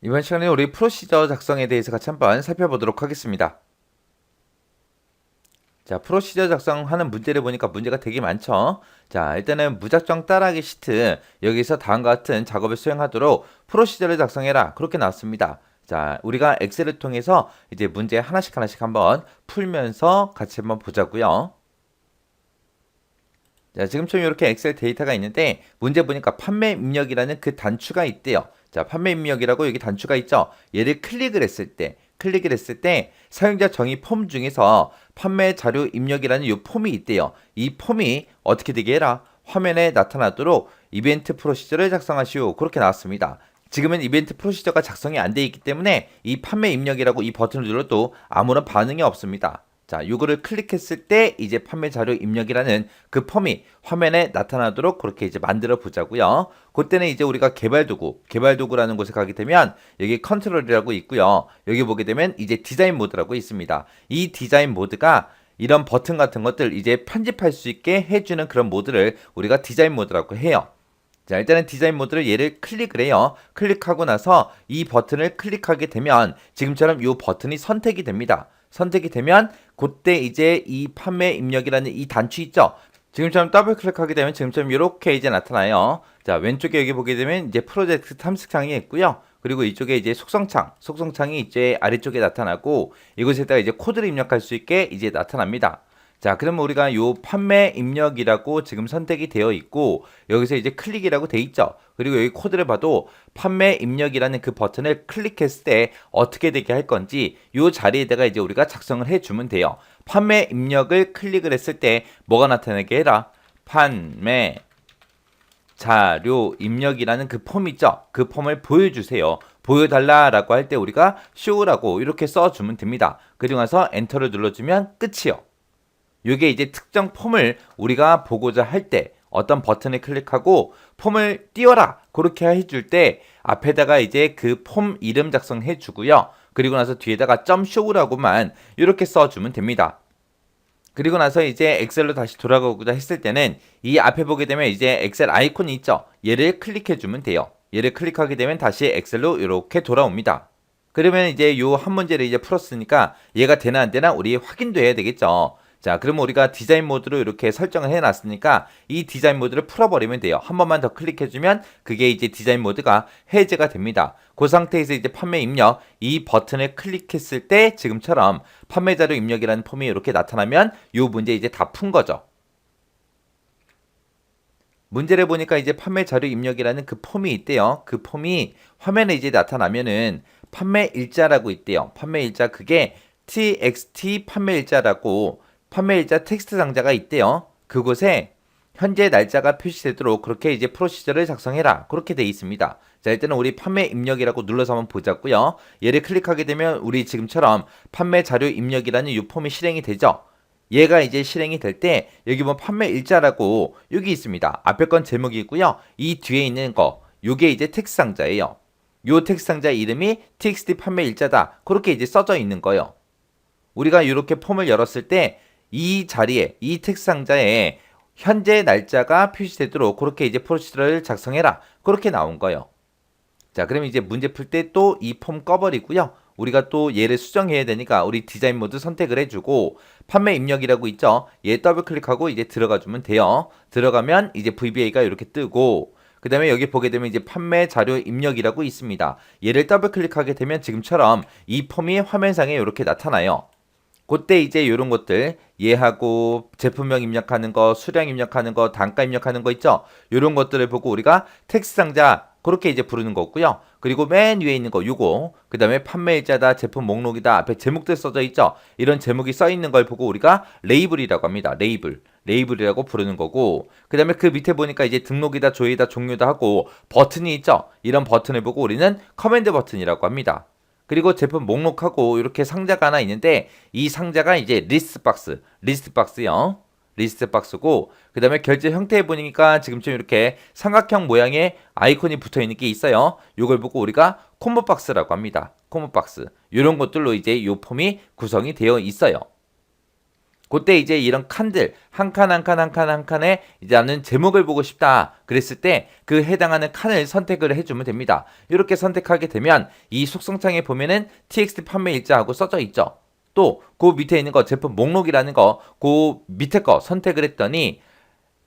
이번 시간에 우리 프로시저 작성에 대해서 같이 한번 살펴보도록 하겠습니다. 자, 프로시저 작성하는 문제를 보니까 문제가 되게 많죠. 자, 일단은 무작정 따라하기 시트 여기서 다음과 같은 작업을 수행하도록 프로시저를 작성해라 그렇게 나왔습니다. 자, 우리가 엑셀을 통해서 이제 문제 하나씩 한번 풀면서 같이 한번 보자고요. 자, 지금처럼 이렇게 엑셀 데이터가 있는데 문제 보니까 판매 입력이라는 그 단추가 있대요. 자, 판매 입력이라고 여기 단추가 있죠. 얘를 클릭을 했을 때 사용자 정의 폼 중에서 판매 자료 입력이라는 이 폼이 있대요. 이 폼이 어떻게 되게 해라? 화면에 나타나도록 이벤트 프로시저를 작성하시오. 그렇게 나왔습니다. 지금은 이벤트 프로시저가 작성이 안 돼 있기 때문에 이 판매 입력이라고 이 버튼을 눌러도 아무런 반응이 없습니다. 자, 이거를 클릭했을 때 이제 판매 자료 입력이라는 그 폼이 화면에 나타나도록 그렇게 이제 만들어 보자고요. 그때는 이제 우리가 개발도구라는 곳에 가게 되면 여기 컨트롤이라고 있고요. 여기 보게 되면 이제 디자인 모드라고 있습니다. 이 디자인 모드가 이런 버튼 같은 것들 이제 편집할 수 있게 해주는 그런 모드를 우리가 디자인 모드라고 해요. 자, 일단은 디자인 모드를 얘를 클릭을 해요. 클릭하고 나서 이 버튼을 클릭하게 되면 지금처럼 이 버튼이 선택이 됩니다. 선택이 되면 그때 이제 이 판매 입력이라는 이 단추 있죠? 지금처럼 더블 클릭하게 되면 지금처럼 이렇게 이제 나타나요. 자, 왼쪽에 여기 보게 되면 이제 프로젝트 탐색창이 있고요. 그리고 이쪽에 이제 속성창이 이제 아래쪽에 나타나고 이곳에다가 이제 코드를 입력할 수 있게 이제 나타납니다. 자, 그러면 우리가 요 판매 입력이라고 지금 선택이 되어 있고 여기서 이제 클릭이라고 돼 있죠. 그리고 여기 코드를 봐도 판매 입력이라는 그 버튼을 클릭했을 때 어떻게 되게 할 건지 요 자리에다가 이제 우리가 작성을 해주면 돼요. 판매 입력을 클릭을 했을 때 뭐가 나타나게 해라? 판매 자료 입력이라는 그 폼 있죠? 그 폼을 보여주세요. 보여달라라고 할 때 우리가 show라고 이렇게 써주면 됩니다. 그리고 나서 엔터를 눌러주면 끝이요. 이게 이제 특정 폼을 우리가 보고자 할 때 어떤 버튼을 클릭하고 폼을 띄워라 그렇게 해줄 때 앞에다가 이제 그 폼 이름 작성해 주고요. 그리고 나서 뒤에다가 .show라고만 이렇게 써주면 됩니다. 그리고 나서 이제 엑셀로 다시 돌아가고자 했을 때는 이 앞에 보게 되면 이제 엑셀 아이콘이 있죠. 얘를 클릭해 주면 돼요. 얘를 클릭하게 되면 다시 엑셀로 이렇게 돌아옵니다. 그러면 이제 요 한 문제를 이제 풀었으니까 얘가 되나 안 되나 우리 확인도 해야 되겠죠. 자, 그러면 우리가 디자인 모드로 이렇게 설정을 해놨으니까 이 디자인 모드를 풀어버리면 돼요. 한 번만 더 클릭해주면 그게 이제 디자인 모드가 해제가 됩니다. 그 상태에서 이제 판매 입력 이 버튼을 클릭했을 때 지금처럼 판매 자료 입력이라는 폼이 이렇게 나타나면 이 문제 이제 다 푼 거죠. 문제를 보니까 이제 판매 자료 입력이라는 그 폼이 있대요. 그 폼이 화면에 이제 나타나면은 판매 일자라고 있대요. 판매 일자 그게 txt 판매 일자라고 판매일자 텍스트 상자가 있대요. 그곳에 현재 날짜가 표시되도록 그렇게 이제 프로시저를 작성해라. 그렇게 돼 있습니다. 자, 일단은 우리 판매 입력이라고 눌러서 한번 보자고요. 얘를 클릭하게 되면 우리 지금처럼 판매 자료 입력이라는 이 폼이 실행이 되죠. 얘가 이제 실행이 될 때 여기 보면 판매 일자라고 여기 있습니다. 앞에 건 제목이고요. 이 뒤에 있는 거 요게 이제 텍스트 상자예요. 요 텍스트 상자 이름이 txt 판매 일자다. 그렇게 이제 써져 있는 거예요. 우리가 이렇게 폼을 열었을 때 이 자리에 이 텍스트 상자에 현재 날짜가 표시되도록 그렇게 이제 프로시저를 작성해라. 그렇게 나온 거예요. 자, 그럼 이제 문제 풀 때 또 이 폼 꺼버리고요. 우리가 또 얘를 수정해야 되니까 우리 디자인 모드 선택을 해주고 판매 입력이라고 있죠. 얘 더블 클릭하고 이제 들어가 주면 돼요. 들어가면 이제 VBA가 이렇게 뜨고 그 다음에 여기 보게 되면 이제 판매 자료 입력이라고 있습니다. 얘를 더블 클릭하게 되면 지금처럼 이 폼이 화면상에 이렇게 나타나요. 그때 이제 이런 것들 얘하고 제품명 입력하는 거, 수량 입력하는 거, 단가 입력하는 거 있죠? 이런 것들을 보고 우리가 텍스트 상자 그렇게 이제 부르는 거고요. 그리고 맨 위에 있는 거 요거 그 다음에 판매일자다, 제품 목록이다, 앞에 제목들 써져 있죠? 이런 제목이 써 있는 걸 보고 우리가 레이블이라고 합니다. 레이블이라고 부르는 거고 그 다음에 그 밑에 보니까 이제 등록이다, 조회다, 종료다 하고 버튼이 있죠? 이런 버튼을 보고 우리는 커맨드 버튼이라고 합니다. 그리고 제품 목록하고 이렇게 상자가 하나 있는데 이 상자가 이제 리스트 박스요. 리스트 박스고 그 다음에 결제 형태에 보니까 지금쯤 이렇게 삼각형 모양의 아이콘이 붙어 있는 게 있어요. 이걸 보고 우리가 콤보 박스라고 합니다. 콤보 박스 이런 것들로 이제 이 폼이 구성이 되어 있어요. 그때 이제 이런 칸들 한 칸 한 칸 한 칸 한 칸에 이제 나는 제목을 보고 싶다 그랬을 때 그 해당하는 칸을 선택을 해주면 됩니다. 이렇게 선택하게 되면 이 속성창에 보면은 txt 판매 일자하고 써져 있죠. 또 그 밑에 있는 거 제품 목록이라는 거 그 밑에 거 선택을 했더니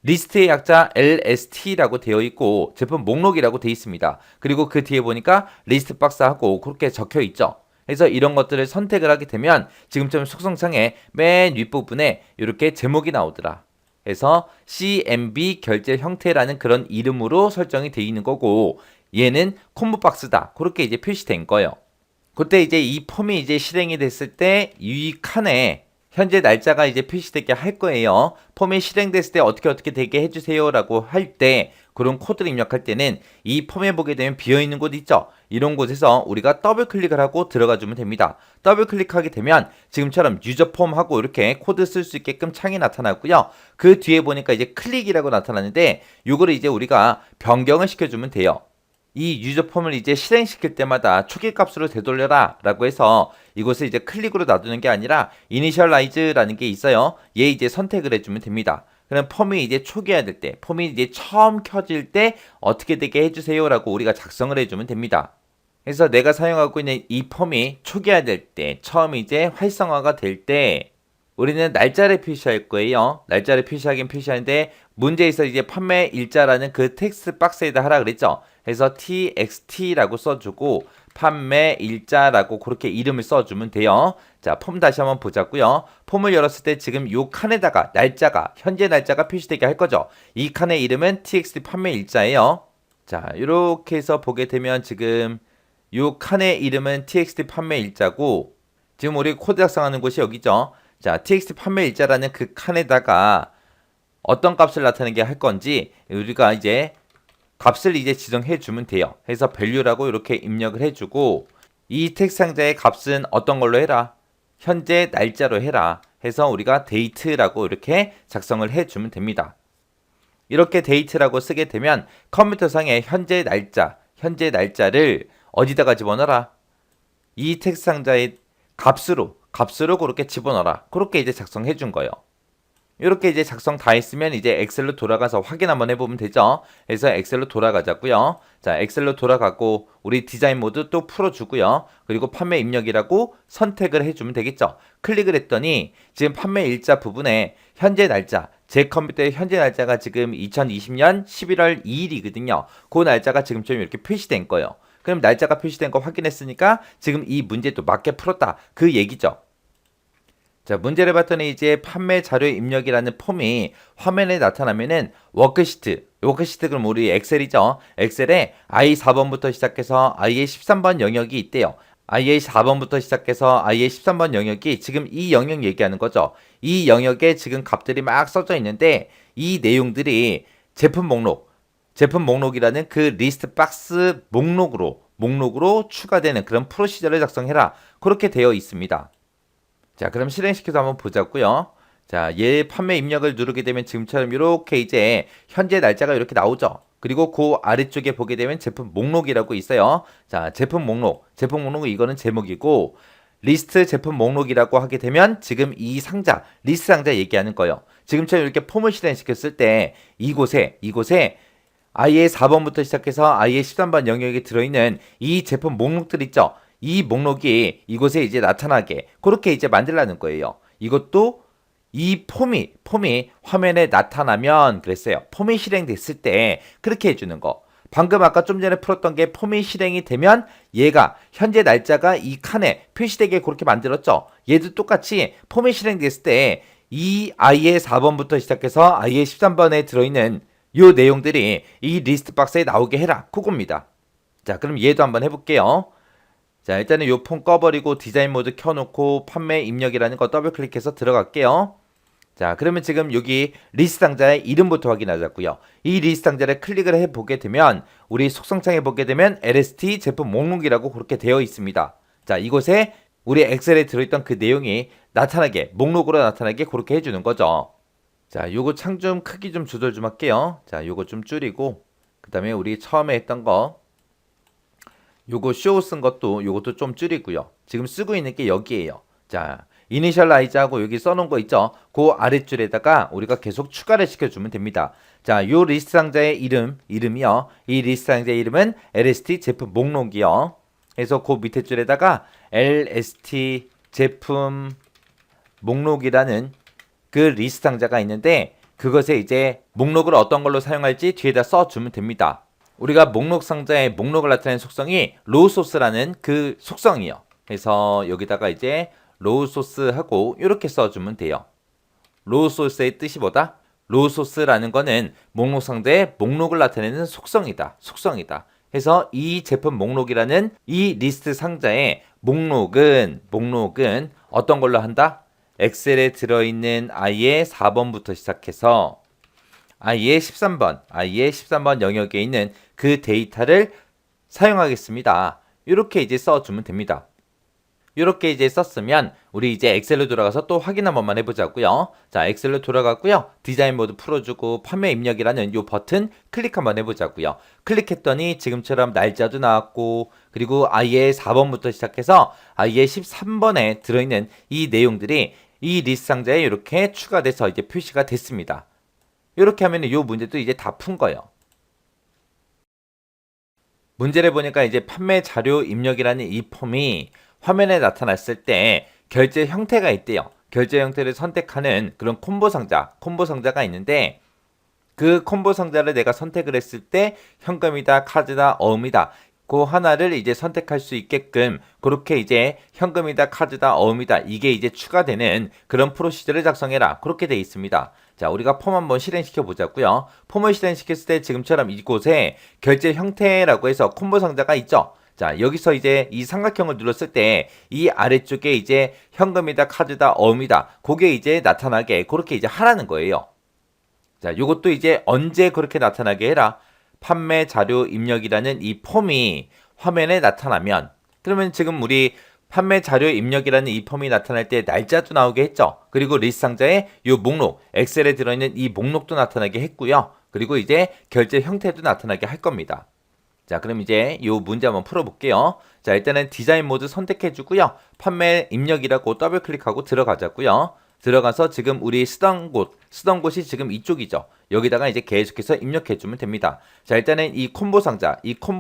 리스트의 약자 LST라고 되어 있고 제품 목록이라고 되어 있습니다. 그리고 그 뒤에 보니까 리스트 박스하고 그렇게 적혀 있죠. 그래서 이런 것들을 선택을 하게 되면 지금처럼 속성창의 맨 윗부분에 이렇게 제목이 나오더라. 그래서 CMB 결제 형태라는 그런 이름으로 설정이 되어 있는 거고 얘는 콤보 박스다. 그렇게 이제 표시된 거예요. 그때 이제 이 폼이 이제 실행이 됐을 때 이 칸에 현재 날짜가 이제 표시되게 할 거예요. 폼이 실행됐을 때 어떻게 되게 해주세요라고 할 때 그런 코드를 입력할 때는 이 폼에 보게 되면 비어있는 곳 있죠. 이런 곳에서 우리가 더블 클릭을 하고 들어가 주면 됩니다. 더블 클릭하게 되면 지금처럼 유저 폼하고 이렇게 코드 쓸 수 있게끔 창이 나타나고요. 그 뒤에 보니까 이제 클릭이라고 나타나는데 이거를 이제 우리가 변경을 시켜주면 돼요. 이 유저 폼을 이제 실행시킬 때마다 초기 값으로 되돌려라 라고 해서 이것을 이제 클릭으로 놔두는 게 아니라 이니셜라이즈라는 게 있어요. 얘 이제 선택을 해주면 됩니다. 그럼 폼이 이제 초기화될 때, 폼이 이제 처음 켜질 때 어떻게 되게 해주세요 라고 우리가 작성을 해주면 됩니다. 그래서 내가 사용하고 있는 이 폼이 초기화될 때, 처음 이제 활성화가 될 때 우리는 날짜를 표시할 거예요. 날짜를 표시하긴 표시하는데 문제에서 이제 판매 일자라는 그 텍스트 박스에다 하라 그랬죠. 그래서 txt라고 써주고 판매 일자라고 그렇게 이름을 써주면 돼요. 자, 폼 다시 한번 보자고요. 폼을 열었을 때 지금 요 칸에다가 날짜가 현재 날짜가 표시되게 할 거죠. 이 칸의 이름은 txt 판매 일자예요. 자, 이렇게 해서 보게 되면 지금 요 칸의 이름은 txt 판매 일자고 지금 우리 코드 작성하는 곳이 여기죠. 자, txt 판매 일자라는 그 칸에다가 어떤 값을 나타내게 할 건지 우리가 이제 값을 이제 지정해 주면 돼요. 해서 value라고 이렇게 입력을 해주고 이 텍스트 상자의 값은 어떤 걸로 해라. 현재 날짜로 해라. 해서 우리가 date라고 이렇게 작성을 해 주면 됩니다. 이렇게 date라고 쓰게 되면 컴퓨터상의 현재 날짜를 어디다가 집어넣어라. 이 텍스트 상자의 값으로 그렇게 집어넣어라. 그렇게 이제 작성해 준 거예요. 이렇게 이제 작성 다 했으면 이제 엑셀로 돌아가서 확인 한번 해보면 되죠. 그래서 엑셀로 돌아가자고요. 자, 엑셀로 돌아가고 우리 디자인 모드 또 풀어주고요. 그리고 판매 입력이라고 선택을 해주면 되겠죠. 클릭을 했더니 지금 판매 일자 부분에 현재 날짜, 제 컴퓨터의 현재 날짜가 지금 2020년 11월 2일이거든요. 그 날짜가 지금 좀 이렇게 표시된 거예요. 그럼 날짜가 표시된 거 확인했으니까 지금 이 문제도 맞게 풀었다. 그 얘기죠. 자, 문제를 봤더니 이제 판매 자료 입력이라는 폼이 화면에 나타나면은 워크시트 그럼 우리 엑셀이죠. 엑셀에 I4번부터 시작해서 IA13번 영역이 있대요. IA4번부터 시작해서 IA13번 영역이 지금 이 영역 얘기하는 거죠. 이 영역에 지금 값들이 막 써져 있는데 이 내용들이 제품 목록이라는 그 리스트 박스 목록으로 추가되는 그런 프로시저를 작성해라. 그렇게 되어 있습니다. 자, 그럼 실행시켜서 한번 보자고요. 자, 얘 판매 입력을 누르게 되면 지금처럼 이렇게 이제 현재 날짜가 이렇게 나오죠. 그리고 그 아래쪽에 보게 되면 제품 목록이라고 있어요. 자, 제품 목록은 이거는 제목이고 리스트 제품 목록이라고 하게 되면 지금 이 상자, 리스트 상자 얘기하는 거예요. 지금처럼 이렇게 폼을 실행시켰을 때 이곳에 IA 4번부터 시작해서 IA 13번 영역에 들어있는 이 제품 목록들 있죠. 이 목록이 이곳에 이제 나타나게 그렇게 이제 만들라는 거예요. 이것도 이 폼이 화면에 나타나면 그랬어요. 폼이 실행됐을 때 그렇게 해주는 거. 방금 아까 좀 전에 풀었던 게 폼이 실행이 되면 얘가 현재 날짜가 이 칸에 표시되게 그렇게 만들었죠. 얘도 똑같이 폼이 실행됐을 때 이 I의 4번부터 시작해서 I의 13번에 들어있는 요 내용들이 이 리스트 박스에 나오게 해라. 그겁니다. 자, 그럼 얘도 한번 해볼게요. 자, 일단은 요 폼 꺼버리고 디자인 모드 켜놓고 판매 입력이라는 거 더블 클릭해서 들어갈게요. 자, 그러면 지금 여기 리스트 상자의 이름부터 확인하자고요. 이 리스트 상자를 클릭을 해보게 되면 우리 속성창에 보게 되면 LST 제품 목록이라고 그렇게 되어 있습니다. 자, 이곳에 우리 엑셀에 들어있던 그 내용이 나타나게 목록으로 나타나게 그렇게 해주는 거죠. 자, 요거 창 좀 크기 좀 조절 좀 할게요. 자, 요거 좀 줄이고 그 다음에 우리 처음에 했던 거 요거 쇼 쓴 것도 요것도 좀 줄이고요. 지금 쓰고 있는 게 여기에요. 자, 이니셜라이즈하고 여기 써놓은 거 있죠? 그 아랫줄에다가 우리가 계속 추가를 시켜주면 됩니다. 자, 요 리스트 상자의 이름이요. 이 리스트 상자의 이름은 LST 제품 목록이요. 그래서 그 밑에 줄에다가 LST 제품 목록이라는 그 리스트 상자가 있는데 그것에 이제 목록을 어떤 걸로 사용할지 뒤에다 써주면 됩니다. 우리가 목록 상자의 목록을 나타내는 속성이 로우 소스라는 그 속성이요. 그래서 여기다가 이제 로우 소스하고 이렇게 써주면 돼요. 로우 소스의 뜻이 뭐다? 로우 소스라는 거는 목록 상자의 목록을 나타내는 속성이다. 그래서 이 제품 목록이라는 이 리스트 상자의 목록은 어떤 걸로 한다? 엑셀에 들어있는 i의 4번부터 시작해서 i의 13번 영역에 있는 그 데이터를 사용하겠습니다. 이렇게 이제 써주면 됩니다. 이렇게 이제 썼으면 우리 이제 엑셀로 돌아가서 또 확인 한 번만 해보자고요. 자, 엑셀로 돌아갔고요. 디자인 모드 풀어주고 판매 입력이라는 요 버튼 클릭 한번 해보자고요. 클릭했더니 지금처럼 날짜도 나왔고 그리고 i의 4번부터 시작해서 i의 13번에 들어있는 이 내용들이 이 리스트 상자에 이렇게 추가돼서 이제 표시가 됐습니다. 이렇게 하면 이 문제도 이제 다 푼 거예요. 문제를 보니까 이제 판매 자료 입력이라는 이 폼이 화면에 나타났을 때 결제 형태가 있대요. 결제 형태를 선택하는 그런 콤보 상자가 있는데 그 콤보 상자를 내가 선택을 했을 때 현금이다, 카드다, 어음이다. 그 하나를 이제 선택할 수 있게끔 그렇게 이제 현금이다, 카드다, 어음이다 이게 이제 추가되는 그런 프로시저를 작성해라. 그렇게 되어 있습니다. 자, 우리가 폼 한번 실행시켜 보자고요. 폼을 실행시켰을 때 지금처럼 이곳에 결제 형태라고 해서 콤보 상자가 있죠. 자, 여기서 이제 이 삼각형을 눌렀을 때 이 아래쪽에 이제 현금이다, 카드다, 어음이다 그게 이제 나타나게 그렇게 이제 하라는 거예요. 자, 요것도 이제 언제 그렇게 나타나게 해라. 판매 자료 입력이라는 이 폼이 화면에 나타나면 그러면 지금 우리 판매 자료 입력이라는 이 폼이 나타날 때 날짜도 나오게 했죠. 그리고 리스트 상자에 이 목록, 엑셀에 들어있는 이 목록도 나타나게 했고요. 그리고 이제 결제 형태도 나타나게 할 겁니다. 자, 그럼 이제 이 문제 한번 풀어볼게요. 자, 일단은 디자인 모드 선택해 주고요. 판매 입력이라고 더블 클릭하고 들어가자고요. 들어가서 지금 우리 쓰던 곳이 지금 이쪽이죠. 여기다가 이제 계속해서 입력해 주면 됩니다. 자, 일단은 이 콤보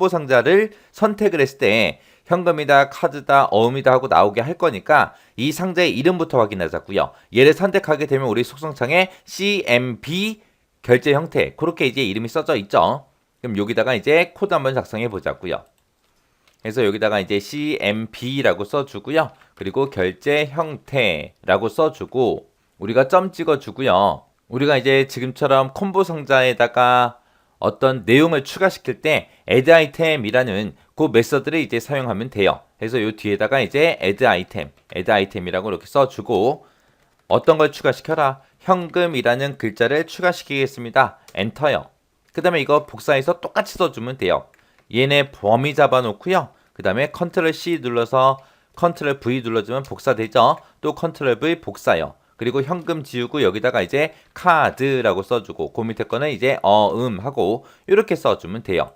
상자를 선택을 했을 때 현금이다, 카드다, 어음이다 하고 나오게 할 거니까 이 상자의 이름부터 확인하자고요. 얘를 선택하게 되면 우리 속성창에 CMB 결제 형태 그렇게 이제 이름이 써져 있죠. 그럼 여기다가 이제 코드 한번 작성해 보자고요. 그래서 여기다가 이제 CMB라고 써주고요. 그리고 결제 형태라고 써주고 우리가 점 찍어주고요. 우리가 이제 지금처럼 콤보 상자에다가 어떤 내용을 추가시킬 때 add item이라는 그 메서드를 이제 사용하면 돼요. 그래서 요 뒤에다가 이제 add item이라고 이렇게 써주고 어떤 걸 추가시켜라? 현금이라는 글자를 추가시키겠습니다. 엔터요. 그 다음에 이거 복사해서 똑같이 써주면 돼요. 얘네 범위 잡아놓고요. 그 다음에 컨트롤 C 눌러서 컨트롤 V 눌러주면 복사되죠. 또 컨트롤 V 복사요. 그리고 현금 지우고 여기다가 이제 카드라고 써주고 그 밑에 거는 이제 하고 이렇게 써주면 돼요.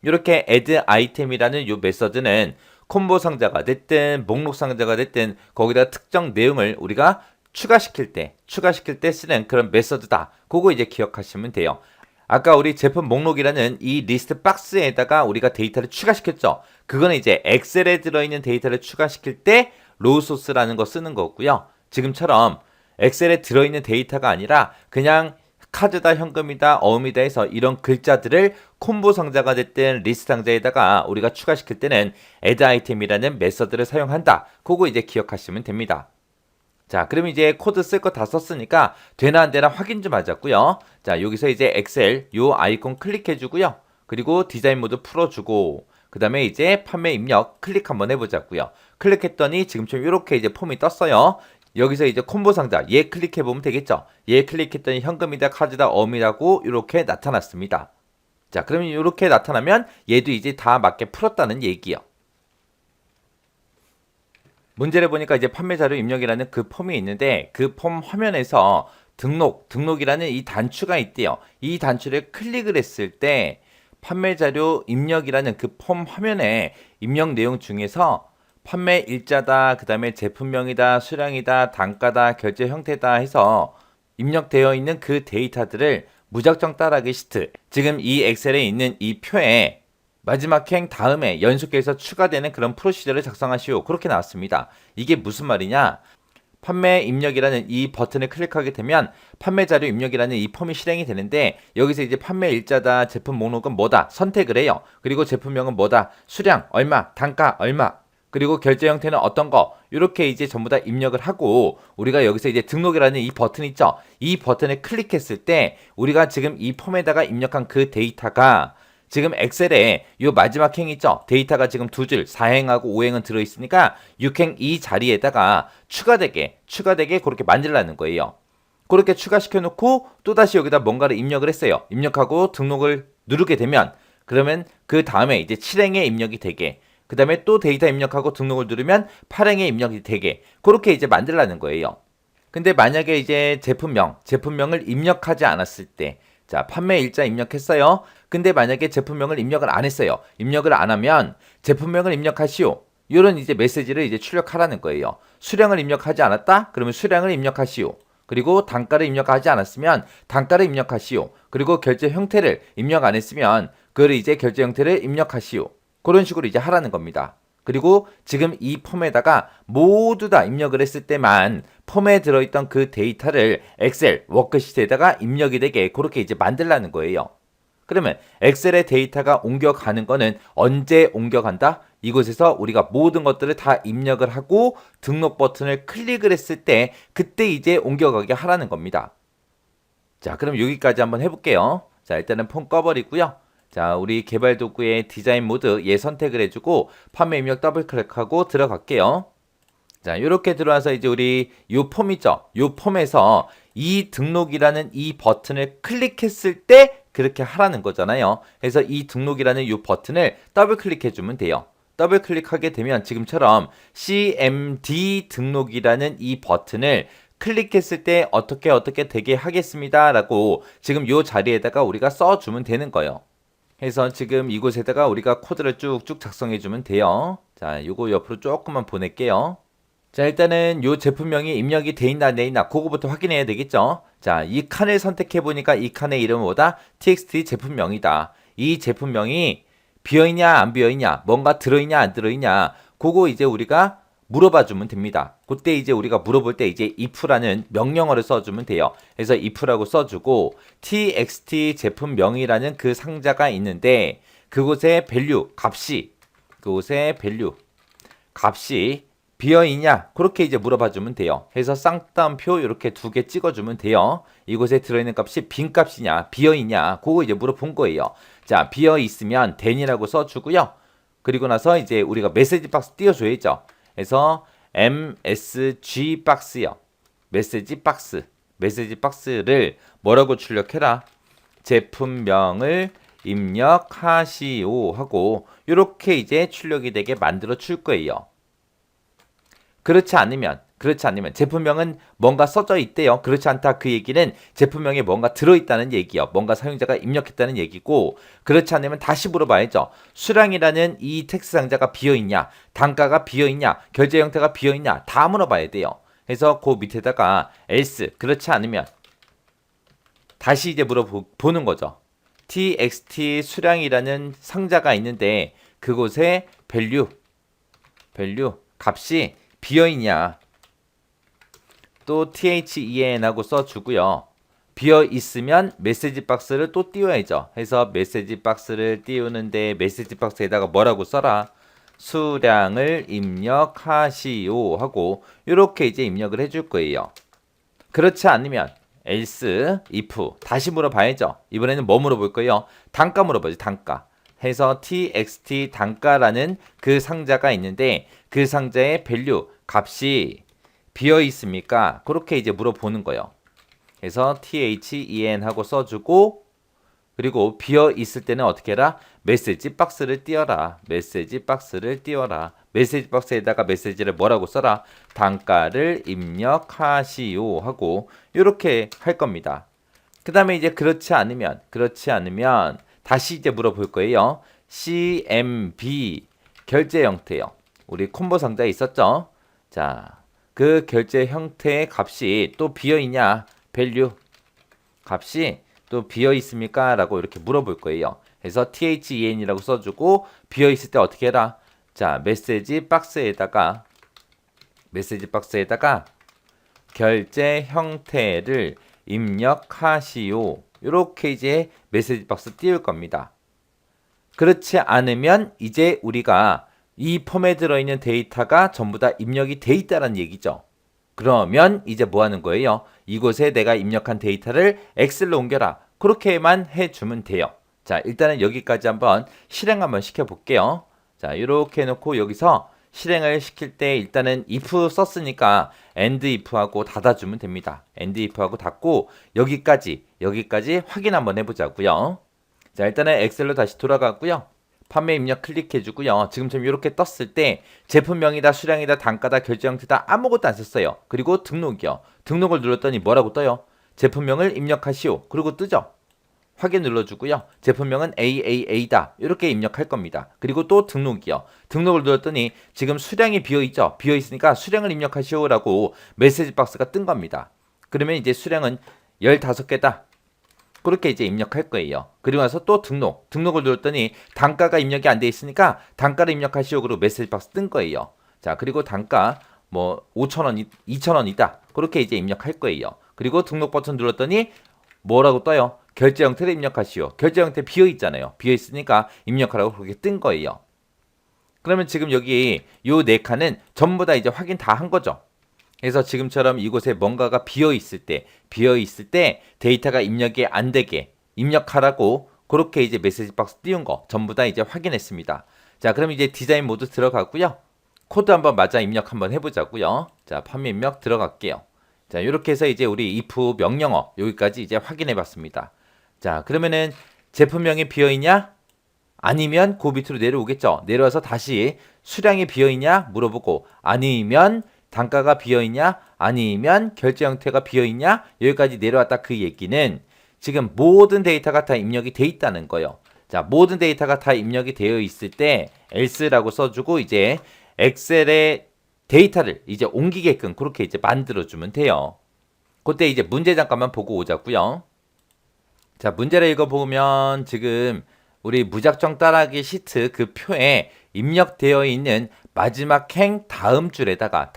이렇게 add item이라는 요 메서드는 콤보 상자가 됐든 목록 상자가 됐든 거기다 특정 내용을 우리가 추가시킬 때 쓰는 그런 메서드다. 그거 이제 기억하시면 돼요. 아까 우리 제품 목록이라는 이 리스트 박스에다가 우리가 데이터를 추가시켰죠. 그거는 이제 엑셀에 들어있는 데이터를 추가시킬 때 로우 소스라는 거 쓰는 거고요. 지금처럼 엑셀에 들어있는 데이터가 아니라 그냥 카드다, 현금이다, 어음이다 해서 이런 글자들을 콤보 상자가 됐든 리스트 상자에다가 우리가 추가시킬 때는 add item이라는 메서드를 사용한다. 그거 이제 기억하시면 됩니다. 자, 그럼 이제 코드 쓸 거 다 썼으니까 되나 안 되나 확인 좀 하자고요. 자, 여기서 이제 엑셀 요 아이콘 클릭해 주고요. 그리고 디자인 모드 풀어 주고 그 다음에 이제 판매 입력 클릭 한번 해보자고요. 클릭했더니 지금처럼 이렇게 이제 폼이 떴어요. 여기서 이제 콤보 상자 얘 클릭해 보면 되겠죠. 얘 클릭했더니 현금이다, 카드다, 어음이라고 이렇게 나타났습니다. 자, 그러면 이렇게 나타나면 얘도 이제 다 맞게 풀었다는 얘기요. 문제를 보니까 이제 판매 자료 입력이라는 그 폼이 있는데 그 폼 화면에서 등록이라는 이 단추가 있대요. 이 단추를 클릭을 했을 때 판매 자료 입력이라는 그 폼 화면에 입력 내용 중에서 판매 일자다, 그 다음에 제품명이다, 수량이다, 단가다, 결제 형태다 해서 입력되어 있는 그 데이터들을 무작정 따라하기 시트. 지금 이 엑셀에 있는 이 표에 마지막 행 다음에 연속해서 추가되는 그런 프로시저를 작성하시오. 그렇게 나왔습니다. 이게 무슨 말이냐? 판매 입력이라는 이 버튼을 클릭하게 되면 판매 자료 입력이라는 이 폼이 실행이 되는데 여기서 이제 판매 일자다, 제품 목록은 뭐다 선택을 해요. 그리고 제품명은 뭐다, 수량 얼마, 단가 얼마, 그리고 결제 형태는 어떤 거, 이렇게 이제 전부 다 입력을 하고 우리가 여기서 이제 등록이라는 이 버튼 있죠. 이 버튼을 클릭했을 때 우리가 지금 이 폼에다가 입력한 그 데이터가 지금 엑셀에 이 마지막 행 있죠. 데이터가 지금 두 줄 4행하고 5행은 들어있으니까 6행 이 자리에다가 추가되게 그렇게 만들라는 거예요. 그렇게 추가시켜 놓고 또다시 여기다 뭔가를 입력을 했어요. 입력하고 등록을 누르게 되면 그러면 그 다음에 이제 7행에 입력이 되게, 그 다음에 또 데이터 입력하고 등록을 누르면 8행에 입력이 되게, 그렇게 이제 만들라는 거예요. 근데 만약에 이제 제품명을 입력하지 않았을 때, 자, 판매 일자 입력했어요. 근데 만약에 제품명을 입력을 안 했어요. 입력을 안 하면 제품명을 입력하시오. 이런 이제 메시지를 이제 출력하라는 거예요. 수량을 입력하지 않았다? 그러면 수량을 입력하시오. 그리고 단가를 입력하지 않았으면 단가를 입력하시오. 그리고 결제 형태를 입력 안 했으면 그걸 이제 결제 형태를 입력하시오. 그런 식으로 이제 하라는 겁니다. 그리고 지금 이 폼에다가 모두 다 입력을 했을 때만 폼에 들어있던 그 데이터를 엑셀 워크시트에다가 입력이 되게 그렇게 이제 만들라는 거예요. 그러면 엑셀의 데이터가 옮겨가는 거는 언제 옮겨간다? 이곳에서 우리가 모든 것들을 다 입력을 하고 등록 버튼을 클릭을 했을 때 그때 이제 옮겨가게 하라는 겁니다. 자, 그럼 여기까지 한번 해볼게요. 자, 일단은 폼 꺼버리고요. 자, 우리 개발 도구의 디자인 모드 얘 선택을 해주고 판매 입력 더블 클릭하고 들어갈게요. 자, 이렇게 들어와서 이제 우리 요 폼 있죠? 요 폼에서 이 등록이라는 이 버튼을 클릭했을 때 그렇게 하라는 거잖아요. 그래서 이 등록이라는 이 버튼을 더블 클릭해 주면 돼요. 더블 클릭하게 되면 지금처럼 CMD 등록이라는 이 버튼을 클릭했을 때 어떻게 되게 하겠습니다 라고 지금 요 자리에다가 우리가 써주면 되는 거예요. 그래서 지금 이곳에다가 우리가 코드를 쭉쭉 작성해 주면 돼요. 자, 요거 옆으로 조금만 보낼게요. 자, 일단은 요 제품명이 입력이 돼 있나 안 돼 있나 그거부터 확인해야 되겠죠. 자, 이 칸을 선택해 보니까 이 칸의 이름은 뭐다? txt 제품명이다. 이 제품명이 비어있냐 안 비어있냐, 뭔가 들어있냐 안 들어있냐, 그거 이제 우리가 물어봐 주면 됩니다. 그때 이제 우리가 물어볼 때 이제 if라는 명령어를 써주면 돼요. 그래서 if라고 써주고 txt 제품명이라는 그 상자가 있는데 그곳에 value 값이 비어있냐 그렇게 이제 물어봐 주면 돼요. 그래서 쌍따옴표 이렇게 두 개 찍어주면 돼요. 이곳에 들어있는 값이 빈 값이냐 비어있냐 그거 이제 물어본 거예요. 자, 비어있으면 then이라고 써주고요. 그리고 나서 이제 우리가 메시지 박스 띄워줘야죠. 그래서 MSG 박스요. 메시지 박스를 뭐라고 출력해라? 제품명을 입력하시오 하고 이렇게 이제 출력이 되게 만들어 줄 거예요. 그렇지 않으면 제품명은 뭔가 써져 있대요. 그렇지 않다 그 얘기는 제품명에 뭔가 들어있다는 얘기요. 뭔가 사용자가 입력했다는 얘기고, 그렇지 않으면 다시 물어봐야죠. 수량이라는 이 텍스트 상자가 비어있냐, 단가가 비어있냐, 결제 형태가 비어있냐 다 물어봐야 돼요. 그래서 그 밑에다가 else 그렇지 않으면 다시 이제 물어보는 거죠. txt 수량이라는 상자가 있는데 그곳에 value 값이 비어있냐, 또 then하고 써주고요. 비어있으면 메시지 박스를 또 띄워야죠. 해서 메시지 박스를 띄우는데 메시지 박스에다가 뭐라고 써라? 수량을 입력하시오 하고 이렇게 이제 입력을 해줄 거예요. 그렇지 않으면 else, if 다시 물어봐야죠. 이번에는 뭐 물어볼 거예요? 단가 물어보죠. 단가. 해서 txt 단가라는 그 상자가 있는데 그 상자의 value 값이 비어 있습니까? 그렇게 이제 물어보는 거예요. 그래서 then 하고 써주고, 그리고 비어 있을 때는 어떻게 해라? 메시지 박스를 띄워라. 메시지 박스에다가 메시지를 뭐라고 써라? 단가를 입력하시오 하고 이렇게 할 겁니다. 그 다음에 이제 그렇지 않으면 다시 이제 물어볼 거예요. CMB 결제 형태요. 우리 콤보 상자에 있었죠. 자, 그 결제 형태의 값이 또 비어있냐? value 값이 또 비어있습니까? 라고 이렇게 물어볼 거예요. 그래서 then이라고 써주고 비어있을 때 어떻게 해라? 자, 메시지 박스에다가 결제 형태를 입력하시오. 이렇게 이제 메시지 박스 띄울 겁니다. 그렇지 않으면 이제 우리가 이 폼에 들어있는 데이터가 전부 다 입력이 돼 있다는 얘기죠. 그러면 이제 뭐 하는 거예요? 이곳에 내가 입력한 데이터를 엑셀로 옮겨라. 그렇게만 해주면 돼요. 자, 일단은 여기까지 한번 실행 한번 시켜볼게요. 자, 이렇게 해놓고 여기서 실행을 시킬 때 일단은 if 썼으니까 end if하고 닫아주면 됩니다. end if하고 닫고 여기까지 확인 한번 해보자고요. 자, 일단은 엑셀로 다시 돌아가고요. 판매 입력 클릭해주고요. 지금처럼 이렇게 떴을 때 제품명이다, 수량이다, 단가다, 결제 형태다 아무것도 안 썼어요. 그리고 등록이요. 등록을 눌렀더니 뭐라고 떠요? 제품명을 입력하시오. 그리고 뜨죠. 확인 눌러주고요. 제품명은 AAA다. 이렇게 입력할 겁니다. 그리고 또 등록이요. 등록을 눌렀더니 지금 수량이 비어있죠. 비어있으니까 수량을 입력하시오 라고 메시지 박스가 뜬 겁니다. 그러면 이제 수량은 15개다. 그렇게 이제 입력할 거예요. 그리고 나서 또 등록을 눌렀더니 단가가 입력이 안 돼 있으니까 단가를 입력하시오. 그리고 메시지 박스 뜬 거예요. 자, 그리고 단가 뭐 5,000원, 2,000원이다. 그렇게 이제 입력할 거예요. 그리고 등록 버튼 눌렀더니 뭐라고 떠요? 결제 형태를 입력하시오. 결제 형태 비어 있잖아요. 비어 있으니까 입력하라고 그렇게 뜬 거예요. 그러면 지금 여기 요 네 칸은 전부 다 이제 확인 다 한 거죠. 그래서 지금처럼 이곳에 뭔가가 비어 있을 때 데이터가 입력이 안 되게 입력하라고 그렇게 이제 메시지 박스 띄운 거 전부 다 이제 확인했습니다. 자, 그럼 이제 디자인 모드 들어가고요. 코드 한번 맞아 입력 한번 해보자고요. 자, 판매 입력 들어갈게요. 자, 이렇게 해서 이제 우리 if 명령어 여기까지 이제 확인해 봤습니다. 자, 그러면은 제품명이 비어있냐? 아니면 그 밑으로 내려오겠죠. 내려와서 다시 수량이 비어있냐? 물어보고 아니면 단가가 비어있냐? 아니면 결제 형태가 비어있냐? 여기까지 내려왔다. 그 얘기는 지금 모든 데이터가 다 입력이 돼 있다는 거예요. 자, 모든 데이터가 다 입력이 되어 있을 때 else라고 써주고 이제 엑셀에 데이터를 이제 옮기게끔 그렇게 이제 만들어주면 돼요. 그때 이제 문제 잠깐만 보고 오자고요. 자, 문제를 읽어보면 지금 우리 무작정 따라하기 시트 그 표에 입력되어 있는 마지막 행 다음 줄에다가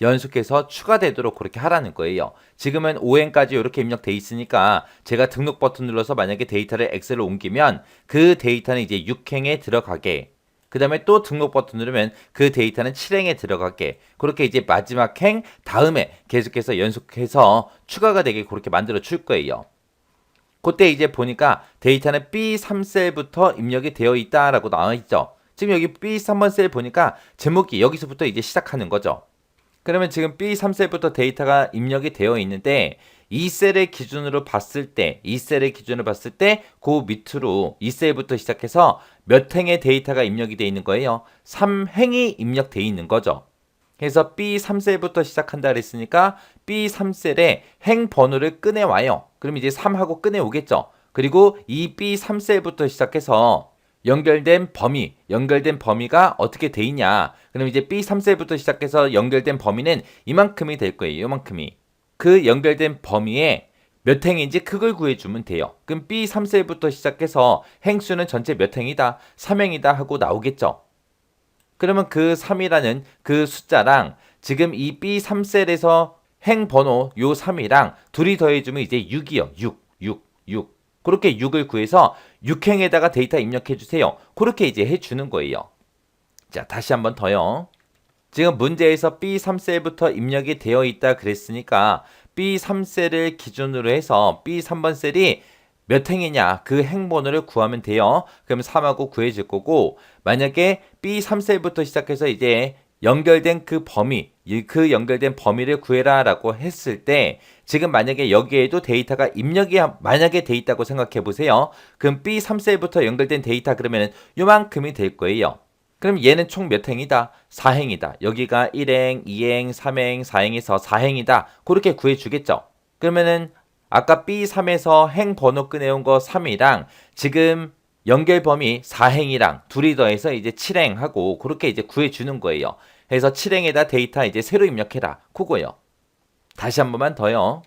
연속해서 추가되도록 그렇게 하라는 거예요. 지금은 5행까지 이렇게 입력돼 있으니까 제가 등록 버튼 눌러서 만약에 데이터를 엑셀로 옮기면 그 데이터는 이제 6행에 들어가게, 그 다음에 또 등록 버튼 누르면 그 데이터는 7행에 들어가게, 그렇게 이제 마지막 행 다음에 계속해서 연속해서 추가가 되게 그렇게 만들어 줄 거예요. 그때 이제 보니까 데이터는 B3셀부터 입력이 되어 있다라고 나와 있죠. 지금 여기 B3번 셀 보니까 제목이 여기서부터 이제 시작하는 거죠. 그러면 지금 B3셀부터 데이터가 입력이 되어 있는데 이 셀의 기준으로 봤을 때 그 밑으로 이 셀부터 시작해서 몇 행의 데이터가 입력이 되어 있는 거예요? 3행이 입력되어 있는 거죠. 그래서 B3셀부터 시작한다 그랬으니까 B3셀에 행 번호를 꺼내와요. 그럼 이제 3하고 꺼내오겠죠. 그리고 이 B3셀부터 시작해서 연결된 범위가 어떻게 돼 있냐. 그럼 이제 B3셀부터 시작해서 연결된 범위는 이만큼이 될 거예요. 이만큼이. 그 연결된 범위에 몇 행인지 그걸 구해주면 돼요. 그럼 B3셀부터 시작해서 행수는 전체 몇 행이다? 3행이다 하고 나오겠죠. 그러면 그 3이라는 그 숫자랑 지금 이 B3셀에서 행 번호 요 3이랑 둘이 더해주면 이제 6이요. 6. 그렇게 6을 구해서 6행에다가 데이터 입력해주세요. 그렇게 이제 해주는 거예요. 자, 다시 한번 더요. 지금 문제에서 B3셀부터 입력이 되어 있다 그랬으니까 B3셀을 기준으로 해서 B3번 셀이 몇 행이냐 그 행번호를 구하면 돼요. 그럼 3하고 구해줄 거고, 만약에 B3셀부터 시작해서 이제 연결된 그 연결된 범위를 구해라 라고 했을 때 지금 만약에 여기에도 데이터가 입력이 만약에 돼 있다고 생각해 보세요. 그럼 B3셀부터 연결된 데이터 그러면 요만큼이 될 거예요. 그럼 얘는 총 몇 행이다? 4행이다. 여기가 1행, 2행, 3행, 4행에서 4행이다. 그렇게 구해주겠죠. 그러면은 아까 B3에서 행 번호 꺼내온 거 3이랑 지금 연결 범위 4행이랑 둘이 더해서 이제 7행하고 그렇게 이제 구해주는 거예요. 그래서 7행에다 데이터 이제 새로 입력해라. 그거요. 다시 한 번만 더요.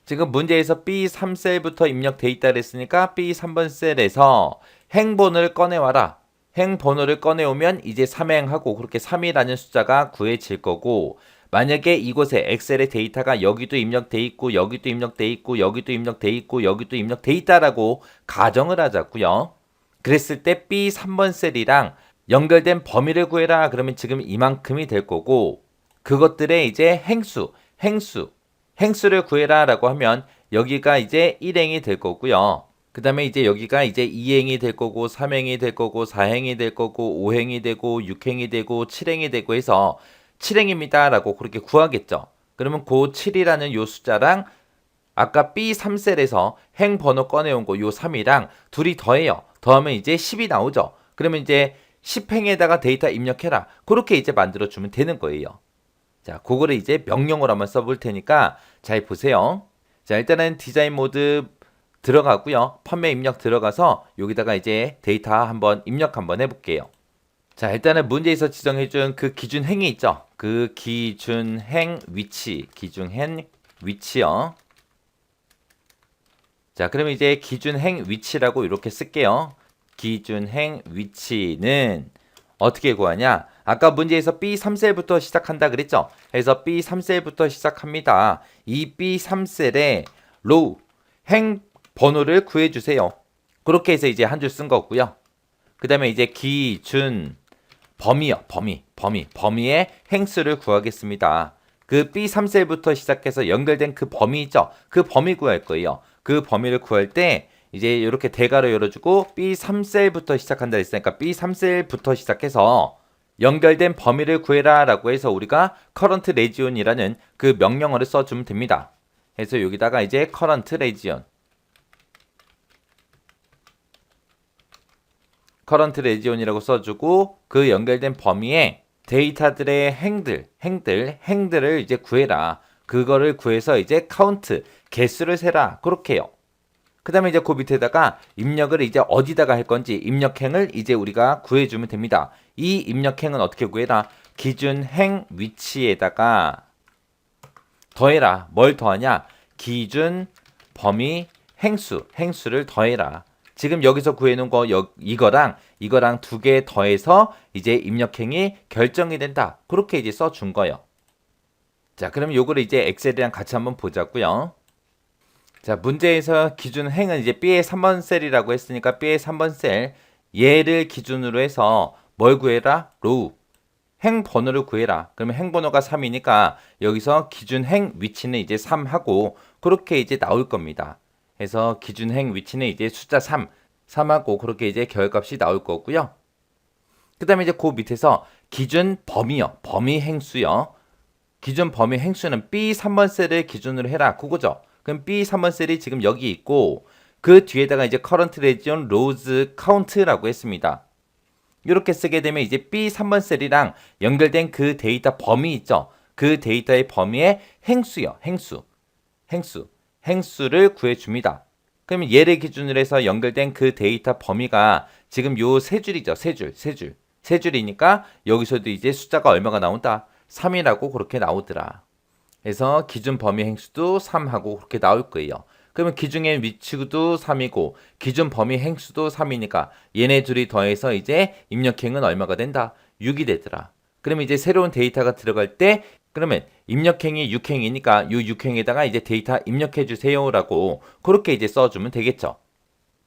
지금 문제에서 B3셀부터 입력 데이터를 했으니까 B3번 셀에서 행번호를 꺼내와라. 행번호를 꺼내오면 이제 3행하고 그렇게 3이라는 숫자가 구해질 거고, 만약에 이곳에 엑셀의 데이터가 여기도 입력돼 있고 여기도 입력돼 있고 여기도 입력돼 있고 여기도 입력돼 있다라고 가정을 하자고요. 그랬을 때 B3번 셀이랑 연결된 범위를 구해라. 그러면 지금 이만큼이 될 거고, 그것들의 이제 행수를 구해라 라고 하면 여기가 이제 1행이 될 거고요. 그 다음에 이제 여기가 이제 2행이 될 거고 3행이 될 거고 4행이 될 거고 5행이 되고 6행이 되고 7행이 되고 해서 7행입니다 라고 그렇게 구하겠죠. 그러면 그 7이라는 요 숫자랑 아까 B3셀에서 행 번호 꺼내온 거 요 3이랑 둘이 더해요. 더하면 이제 10이 나오죠. 그러면 이제 10행에다가 데이터 입력해라. 그렇게 이제 만들어주면 되는 거예요. 자, 그거를 이제 명령으로 한번 써볼 테니까 잘 보세요. 자, 일단은 디자인 모드 들어가고요. 판매 입력 들어가서 여기다가 이제 데이터 한번 입력 한번 해볼게요. 자, 일단은 문제에서 지정해준 그 기준 행이 있죠. 그 기준 행 위치요. 자, 그러면 이제 기준 행 위치라고 이렇게 쓸게요. 기준 행 위치는 어떻게 구하냐? 아까 문제에서 B3셀부터 시작한다 그랬죠? 그래서 B3셀부터 시작합니다. 이 B3셀에 로우 행 번호를 구해주세요. 그렇게 해서 이제 한 줄 쓴 거고요. 그 다음에 이제 기준 범위의 행수를 구하겠습니다. 그 B3셀부터 시작해서 연결된 그 범위 있죠? 그 범위 구할 거예요. 그 범위를 구할 때 이제 이렇게 대괄호 열어주고 B3셀부터 시작한다 했으니까 B3셀부터 시작해서 연결된 범위를 구해라 라고 해서 우리가 current region이라는 그 명령어를 써주면 됩니다. 그래서 여기다가 이제 current region이라고 써주고 그 연결된 범위에 데이터들의 행들을 이제 구해라. 그거를 구해서 이제 count, 개수를 세라. 그렇게 해요. 그 다음에 이제 그 밑에다가 입력을 이제 어디다가 할 건지 입력행을 이제 우리가 구해주면 됩니다. 이 입력행은 어떻게 구해라? 기준 행 위치에다가 더해라. 뭘 더하냐? 기준 범위 행수를 더해라. 지금 여기서 구해놓은 거 이거랑 두 개 더해서 이제 입력행이 결정이 된다. 그렇게 이제 써준 거예요. 자, 그럼 요거를 이제 엑셀이랑 같이 한번 보자고요. 자, 문제에서 기준 행은 이제 B의 3번 셀이라고 했으니까 B의 3번 셀 얘를 기준으로 해서 뭘 구해라? 로우 행 번호를 구해라. 그러면 행 번호가 3이니까 여기서 기준 행 위치는 이제 3하고 그렇게 이제 나올 겁니다. 그래서 기준 행 위치는 이제 숫자 3하고 그렇게 이제 결값이 나올 거고요. 그 다음에 이제 그 밑에서 기준 범위 행수요. 기준 범위 행수는 B 3번 셀을 기준으로 해라. 그거죠. 그럼 B 3번 셀이 지금 여기 있고 그 뒤에다가 이제 current region rows count라고 했습니다. 이렇게 쓰게 되면 이제 B 3번 셀이랑 연결된 그 데이터 범위 있죠. 그 데이터의 범위의 행수를 구해줍니다. 그러면 얘를 기준으로 해서 연결된 그 데이터 범위가 지금 요 세 줄이죠. 세 줄이니까 여기서도 이제 숫자가 얼마가 나온다? 3이라고 그렇게 나오더라. 그래서 기준 범위 행수도 3하고 그렇게 나올 거예요. 그러면 기준의 위치도 3이고 기준 범위 행수도 3이니까 얘네 둘이 더해서 이제 입력행은 얼마가 된다? 6이 되더라. 그러면 이제 새로운 데이터가 들어갈 때 그러면 입력행이 6행이니까 이 6행에다가 이제 데이터 입력해 주세요라고 그렇게 이제 써주면 되겠죠.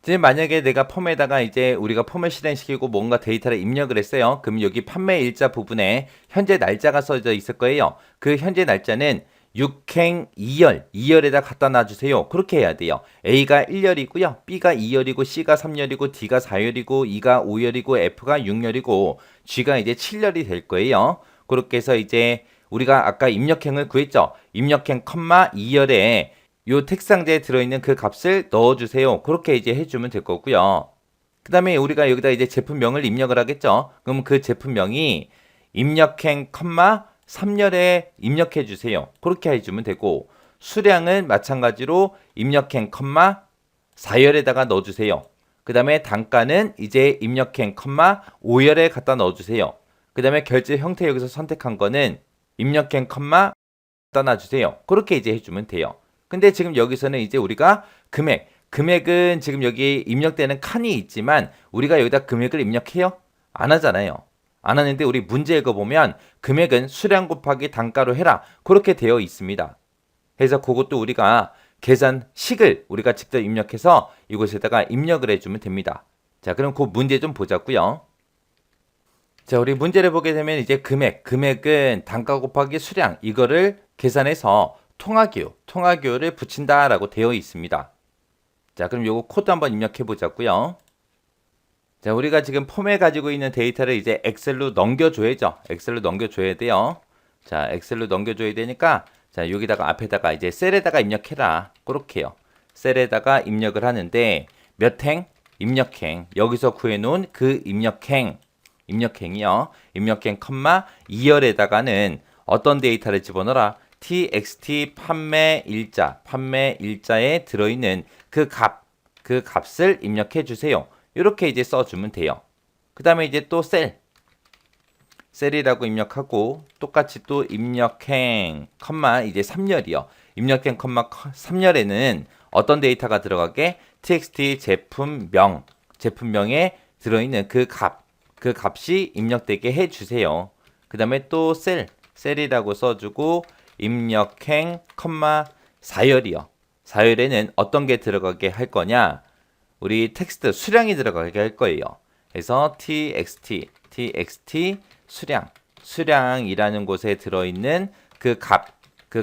지금 만약에 내가 펌에다가 이제 우리가 펌을 실행시키고 뭔가 데이터를 입력을 했어요. 그럼 여기 판매 일자 부분에 현재 날짜가 써져 있을 거예요. 그 현재 날짜는 6행 2열에다 갖다 놔주세요. 그렇게 해야 돼요. A가 1열이고요. B가 2열이고 C가 3열이고 D가 4열이고 E가 5열이고 F가 6열이고 G가 이제 7열이 될 거예요. 그렇게 해서 이제 우리가 아까 입력행을 구했죠. 입력행, 2열에 요 tex상자에 들어있는 그 값을 넣어주세요. 그렇게 이제 해주면 될 거고요. 그 다음에 우리가 여기다 이제 제품명을 입력을 하겠죠. 그럼 그 제품명이 입력행, 3열에 입력해 주세요. 그렇게 해주면 되고 수량은 마찬가지로 입력행, 4열에다가 넣어주세요. 그 다음에 단가는 이제 입력행, 5열에 갖다 넣어주세요. 그 다음에 결제 형태 여기서 선택한 거는 입력행, 갖다 놔주세요. 그렇게 이제 해주면 돼요. 근데 지금 여기서는 이제 우리가 금액은 지금 여기 입력되는 칸이 있지만 우리가 여기다 금액을 입력해요? 안 하잖아요. 안 하는데 우리 문제 읽어보면 금액은 수량 곱하기 단가로 해라. 그렇게 되어 있습니다. 그래서 그것도 우리가 계산식을 우리가 직접 입력해서 이곳에다가 입력을 해주면 됩니다. 자, 그럼 그 문제 좀 보자고요. 자, 우리 문제를 보게 되면 이제 금액은 단가 곱하기 수량 이거를 계산해서 통화기호를 붙인다라고 되어 있습니다. 자, 그럼 요거 코드 한번 입력해 보자고요. 자, 우리가 지금 폼에 가지고 있는 데이터를 이제 엑셀로 넘겨줘야죠. 엑셀로 넘겨줘야 돼요. 자, 엑셀로 넘겨줘야 되니까 자, 여기다가 앞에다가 이제 셀에다가 입력해라. 그렇게요. 셀에다가 입력을 하는데 몇 행? 입력행. 여기서 구해놓은 그 입력행이요. 입력행, 2열에다가는 어떤 데이터를 집어넣어라? txt 판매 일자에 들어있는 그 값을 입력해 주세요. 이렇게 이제 써주면 돼요. 그 다음에 이제 또 셀이라고 입력하고 똑같이 또 입력행, 이제 3열이요. 입력행, 3열에는 어떤 데이터가 들어가게? txt 제품명에 들어있는 그 값이 입력되게 해주세요. 그 다음에 또 셀이라고 써주고 입력행, 4열이요. 4열에는 어떤 게 들어가게 할 거냐? 우리 텍스트 수량이 들어가게 할 거예요. 그래서 txt 수량이라는 곳에 들어있는 그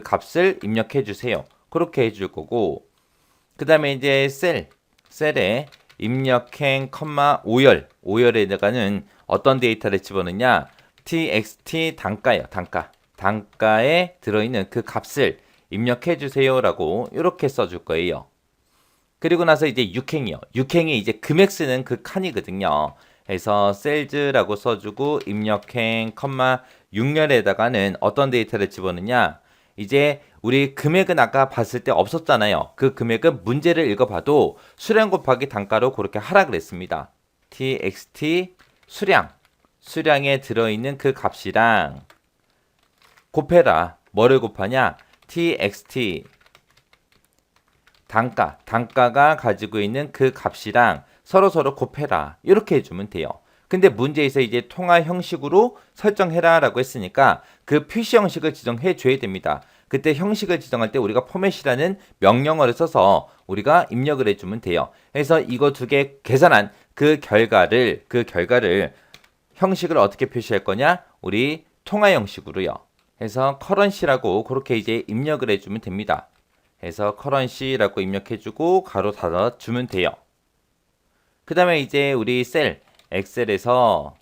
값을 입력해 주세요. 그렇게 해줄 거고 그 다음에 이제 셀에 입력행, 5열에다가는 어떤 데이터를 집어넣냐? txt 단가에 들어있는 그 값을 입력해 주세요라고 이렇게 써줄 거예요. 그리고 나서 이제 6행이 이제 금액 쓰는 그 칸이거든요. 그래서 셀즈라고 써주고 입력행, 6열에다가는 어떤 데이터를 집어넣냐? 이제 우리 금액은 아까 봤을 때 없었잖아요. 그 금액은 문제를 읽어봐도 수량 곱하기 단가로 그렇게 하라 그랬습니다. txt 수량에 들어있는 그 값이랑 곱해라. 뭐를 곱하냐? txt 단가가 가지고 있는 그 값이랑 서로 곱해라. 이렇게 해주면 돼요. 근데 문제에서 이제 통화 형식으로 설정해라 라고 했으니까 그 표시 형식을 지정해 줘야 됩니다. 그때 형식을 지정할 때 우리가 포맷이라는 명령어를 써서 우리가 입력을 해주면 돼요. 그래서 이거 두 개 계산한 그 결과를 형식을 어떻게 표시할 거냐? 우리 통화 형식으로요. 그래서 커런시라고 그렇게 이제 입력을 해주면 됩니다. 그래서 커런시라고 입력해주고 가로 닫아주면 돼요. 그 다음에 이제 우리 엑셀에서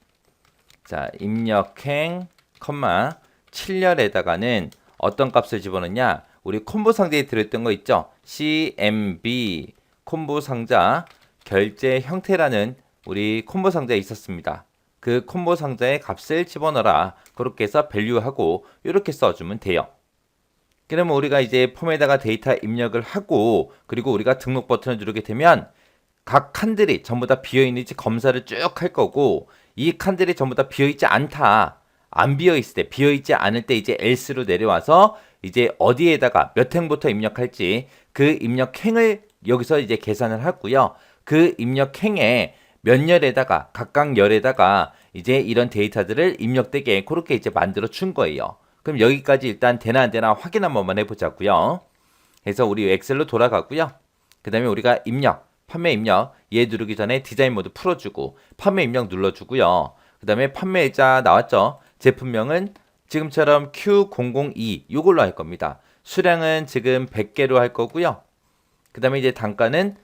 자 입력행, 7열에다가는 어떤 값을 집어넣냐? 우리 콤보 상자에 들어있던 거 있죠? CMB 콤보 상자 결제 형태라는 우리 콤보 상자에 있었습니다. 그 콤보 상자의 값을 집어넣어라. 그렇게 해서 밸류하고 이렇게 써주면 돼요. 그러면 우리가 이제 폼에다가 데이터 입력을 하고 그리고 우리가 등록 버튼을 누르게 되면 각 칸들이 전부 다 비어있는지 검사를 쭉 할 거고 이 칸들이 전부 다 비어있지 않다. 안 비어있을 때, 비어있지 않을 때 이제 else로 내려와서 이제 어디에다가 몇 행부터 입력할지 그 입력행을 여기서 이제 계산을 하고요. 그 입력행에 몇 열에다가 각각 열에다가 이제 이런 데이터들을 입력되게 그렇게 이제 만들어 준 거예요. 그럼 여기까지 일단 되나 안 되나 확인 한 번만 해보자고요. 그래서 우리 엑셀로 돌아가고요. 그 다음에 우리가 판매 입력 얘 누르기 전에 디자인 모드 풀어주고 판매 입력 눌러주고요. 그 다음에 판매일자 나왔죠. 제품명은 지금처럼 Q002 이걸로 할 겁니다. 수량은 지금 100개로 할 거고요. 그 다음에 이제 단가는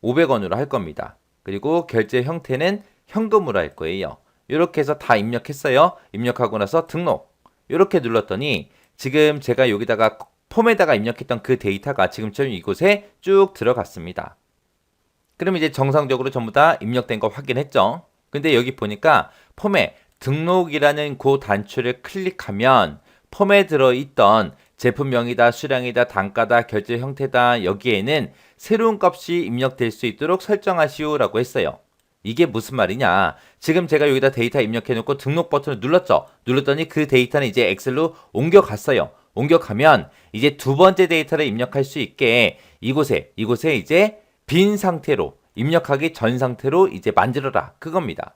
500원으로 할 겁니다. 그리고 결제 형태는 현금으로 할 거예요. 이렇게 해서 다 입력했어요. 입력하고 나서 등록 이렇게 눌렀더니 지금 제가 여기다가 폼에다가 입력했던 그 데이터가 지금처럼 이곳에 쭉 들어갔습니다. 그럼 이제 정상적으로 전부 다 입력된 거 확인했죠. 근데 여기 보니까 폼에 등록이라는 그 단추를 클릭하면 폼에 들어있던 제품명이다, 수량이다, 단가다, 결제 형태다 여기에는 새로운 값이 입력될 수 있도록 설정하시오라고 했어요. 이게 무슨 말이냐? 지금 제가 여기다 데이터 입력해놓고 등록 버튼을 눌렀죠. 눌렀더니 그 데이터는 이제 엑셀로 옮겨갔어요. 옮겨가면 이제 두 번째 데이터를 입력할 수 있게 이곳에 이제 빈 상태로 입력하기 전 상태로 이제 만들어라 그겁니다.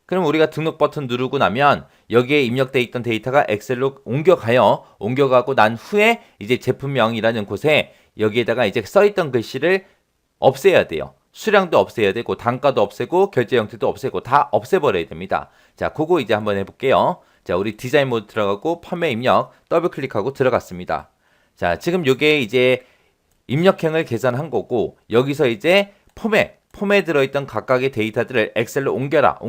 그럼 우리가 등록 버튼 누르고 나면 여기에 입력되어 있던 데이터가 엑셀로 옮겨가요. 옮겨가고 난 후에 이제 제품명이라는 곳에 여기에다가 이제 써있던 글씨를 없애야 돼요. 수량도 없애야 되고 단가도 없애고 결제 형태도 없애고 다 없애버려야 됩니다. 자, 그거 이제 한번 해볼게요. 자, 우리 디자인 모드 들어가고 판매 입력 더블 클릭하고 들어갔습니다. 자, 지금 요게 이제 입력행을 계산한 거고 여기서 이제 폼에 들어있던 각각의 데이터들을 엑셀로 옮겨라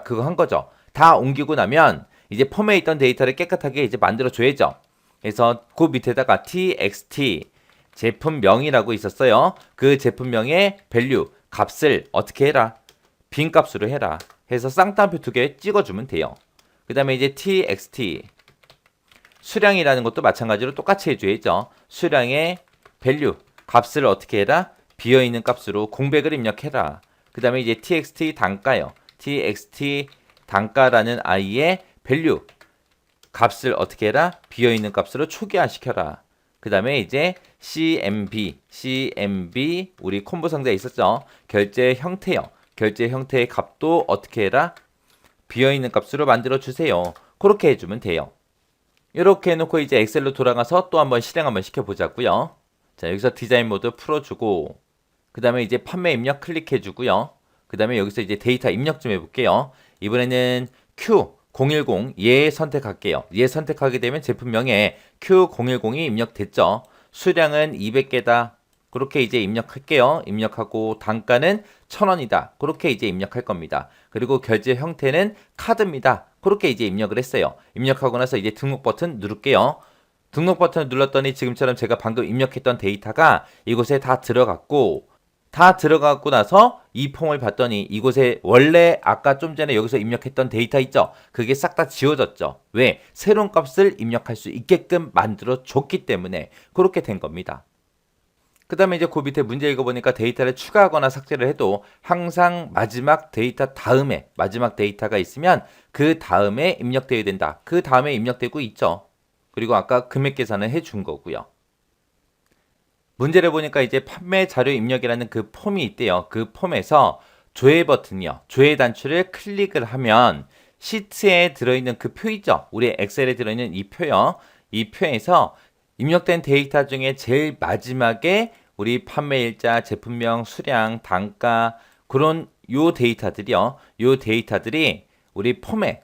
그거 한 거죠. 다 옮기고 나면 이제 폼에 있던 데이터를 깨끗하게 이제 만들어 줘야죠. 그래서 그 밑에다가 txt 제품명이라고 있었어요. 그 제품명의 밸류 값을 어떻게 해라? 빈 값으로 해라. 해서 쌍따옴표 2개 찍어주면 돼요. 그 다음에 이제 txt 수량이라는 것도 마찬가지로 똑같이 해줘야죠. 수량의 밸류 값을 어떻게 해라? 비어있는 값으로 공백을 입력해라. 그 다음에 이제 txt 단가요. txt 단가라는 아이의 밸류 값을 어떻게 해라? 비어있는 값으로 초기화시켜라. 그 다음에 이제 cmb 우리 콤보 상자에 있었죠. 결제 형태요. 결제 형태의 값도 어떻게 해라? 비어있는 값으로 만들어 주세요. 그렇게 해주면 돼요. 이렇게 해놓고 이제 엑셀로 돌아가서 또 한번 실행 한번 시켜보자고요. 자, 여기서 디자인 모드 풀어주고 그 다음에 이제 판매 입력 클릭해주고요. 그 다음에 여기서 이제 데이터 입력 좀 해볼게요. 이번에는 Q010 얘 선택할게요. 얘 선택하게 되면 제품명에 Q010이 입력됐죠. 수량은 200개다. 그렇게 이제 입력할게요. 입력하고 단가는 1,000원이다. 그렇게 이제 입력할 겁니다. 그리고 결제 형태는 카드입니다. 그렇게 이제 입력을 했어요. 입력하고 나서 이제 등록 버튼 누를게요. 등록 버튼을 눌렀더니 지금처럼 제가 방금 입력했던 데이터가 이곳에 다 들어갔고 나서 이 폼을 봤더니 이곳에 원래 아까 좀 전에 여기서 입력했던 데이터 있죠? 그게 싹 다 지워졌죠. 왜? 새로운 값을 입력할 수 있게끔 만들어 줬기 때문에 그렇게 된 겁니다. 그 다음에 이제 그 밑에 문제 읽어보니까 데이터를 추가하거나 삭제를 해도 항상 마지막 데이터가 있으면 그 다음에 입력되어야 된다. 그 다음에 입력되고 있죠. 그리고 아까 금액 계산을 해준 거고요. 문제를 보니까 이제 판매 자료 입력이라는 그 폼이 있대요. 그 폼에서 조회 버튼이요. 조회 단추를 클릭을 하면 시트에 들어있는 그 표 있죠. 우리 엑셀에 들어있는 이 표요. 이 표에서 입력된 데이터 중에 제일 마지막에 우리 판매일자, 제품명, 수량, 단가 그런 요 데이터들이요. 요 데이터들이 우리 폼에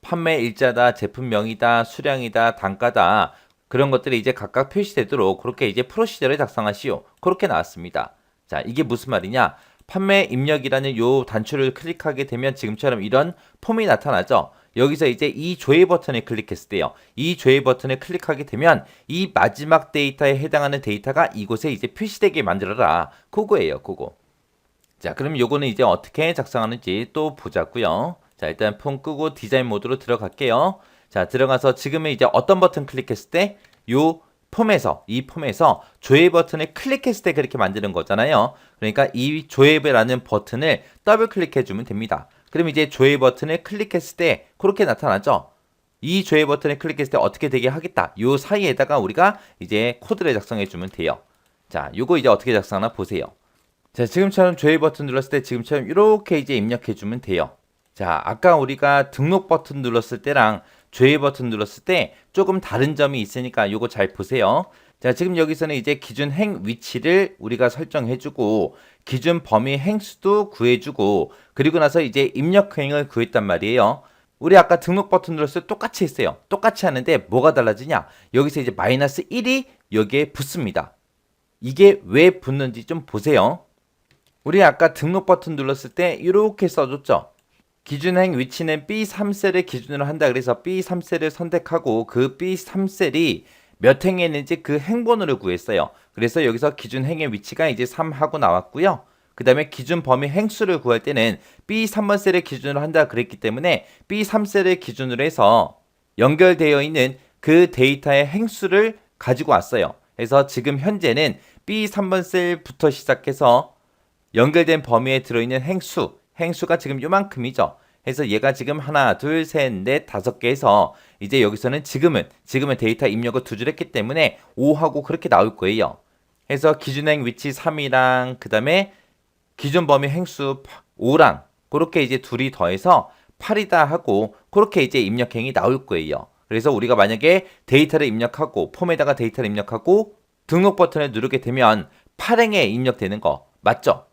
판매일자다, 제품명이다, 수량이다, 단가다 그런 것들이 이제 각각 표시되도록 그렇게 이제 프로시저를 작성하시오. 그렇게 나왔습니다. 자, 이게 무슨 말이냐? 판매 입력이라는 요 단추를 클릭하게 되면 지금처럼 이런 폼이 나타나죠. 여기서 이제 이 조회 버튼을 클릭했을 때요. 이 조회 버튼을 클릭하게 되면 이 마지막 데이터에 해당하는 데이터가 이곳에 이제 표시되게 만들어라. 그거예요, 그거. 자, 그럼 요거는 이제 어떻게 작성하는지 또 보자고요. 자, 일단 폼 끄고 디자인 모드로 들어갈게요. 자, 들어가서 지금은 이제 어떤 버튼 클릭했을 때 요 이 폼에서 조회 버튼을 클릭했을 때 그렇게 만드는 거잖아요. 그러니까 이 조회라는 버튼을 더블 클릭해 주면 됩니다. 그럼 이제 조회 버튼을 클릭했을 때 그렇게 나타나죠. 이 조회 버튼을 클릭했을 때 어떻게 되게 하겠다. 요 사이에다가 우리가 이제 코드를 작성해 주면 돼요. 자, 요거 이제 어떻게 작성하나 보세요. 자, 지금처럼 조회 버튼 눌렀을 때 지금처럼 이렇게 이제 입력해 주면 돼요. 자, 아까 우리가 등록 버튼 눌렀을 때랑 조회 버튼 눌렀을 때 조금 다른 점이 있으니까 요거 잘 보세요. 자, 지금 여기서는 이제 기준 행 위치를 우리가 설정해주고 기준 범위 행수도 구해주고 그리고 나서 이제 입력행을 구했단 말이에요. 우리 아까 등록 버튼 눌렀을 때 똑같이 했어요. 똑같이 하는데 뭐가 달라지냐? 여기서 이제 마이너스 1이 여기에 붙습니다. 이게 왜 붙는지 좀 보세요. 우리 아까 등록 버튼 눌렀을 때 이렇게 써줬죠. 기준행 위치는 B3셀을 기준으로 한다. 그래서 B3셀을 선택하고 그 B3셀이 몇 행에 있는지 그 행번호를 구했어요. 그래서 여기서 기준 행의 위치가 이제 3하고 나왔고요. 그 다음에 기준 범위 행수를 구할 때는 B3번 셀을 기준으로 한다 그랬기 때문에 B3셀을 기준으로 해서 연결되어 있는 그 데이터의 행수를 가지고 왔어요. 그래서 지금 현재는 B 3번 셀부터 시작해서 연결된 범위에 들어있는 행수가 지금 요만큼이죠. 해서 얘가 지금 하나, 둘, 셋, 넷, 5개 해서 이제 여기서는 지금은 데이터 입력을 2줄 했기 때문에 5하고 그렇게 나올 거예요. 해서 기준행 위치 3이랑 그 다음에 기준 범위 행수 5랑 그렇게 이제 둘이 더해서 8이다 하고 그렇게 이제 입력행이 나올 거예요. 그래서 우리가 만약에 데이터를 입력하고 폼에다가 데이터를 입력하고 등록 버튼을 누르게 되면 8행에 입력되는 거 맞죠?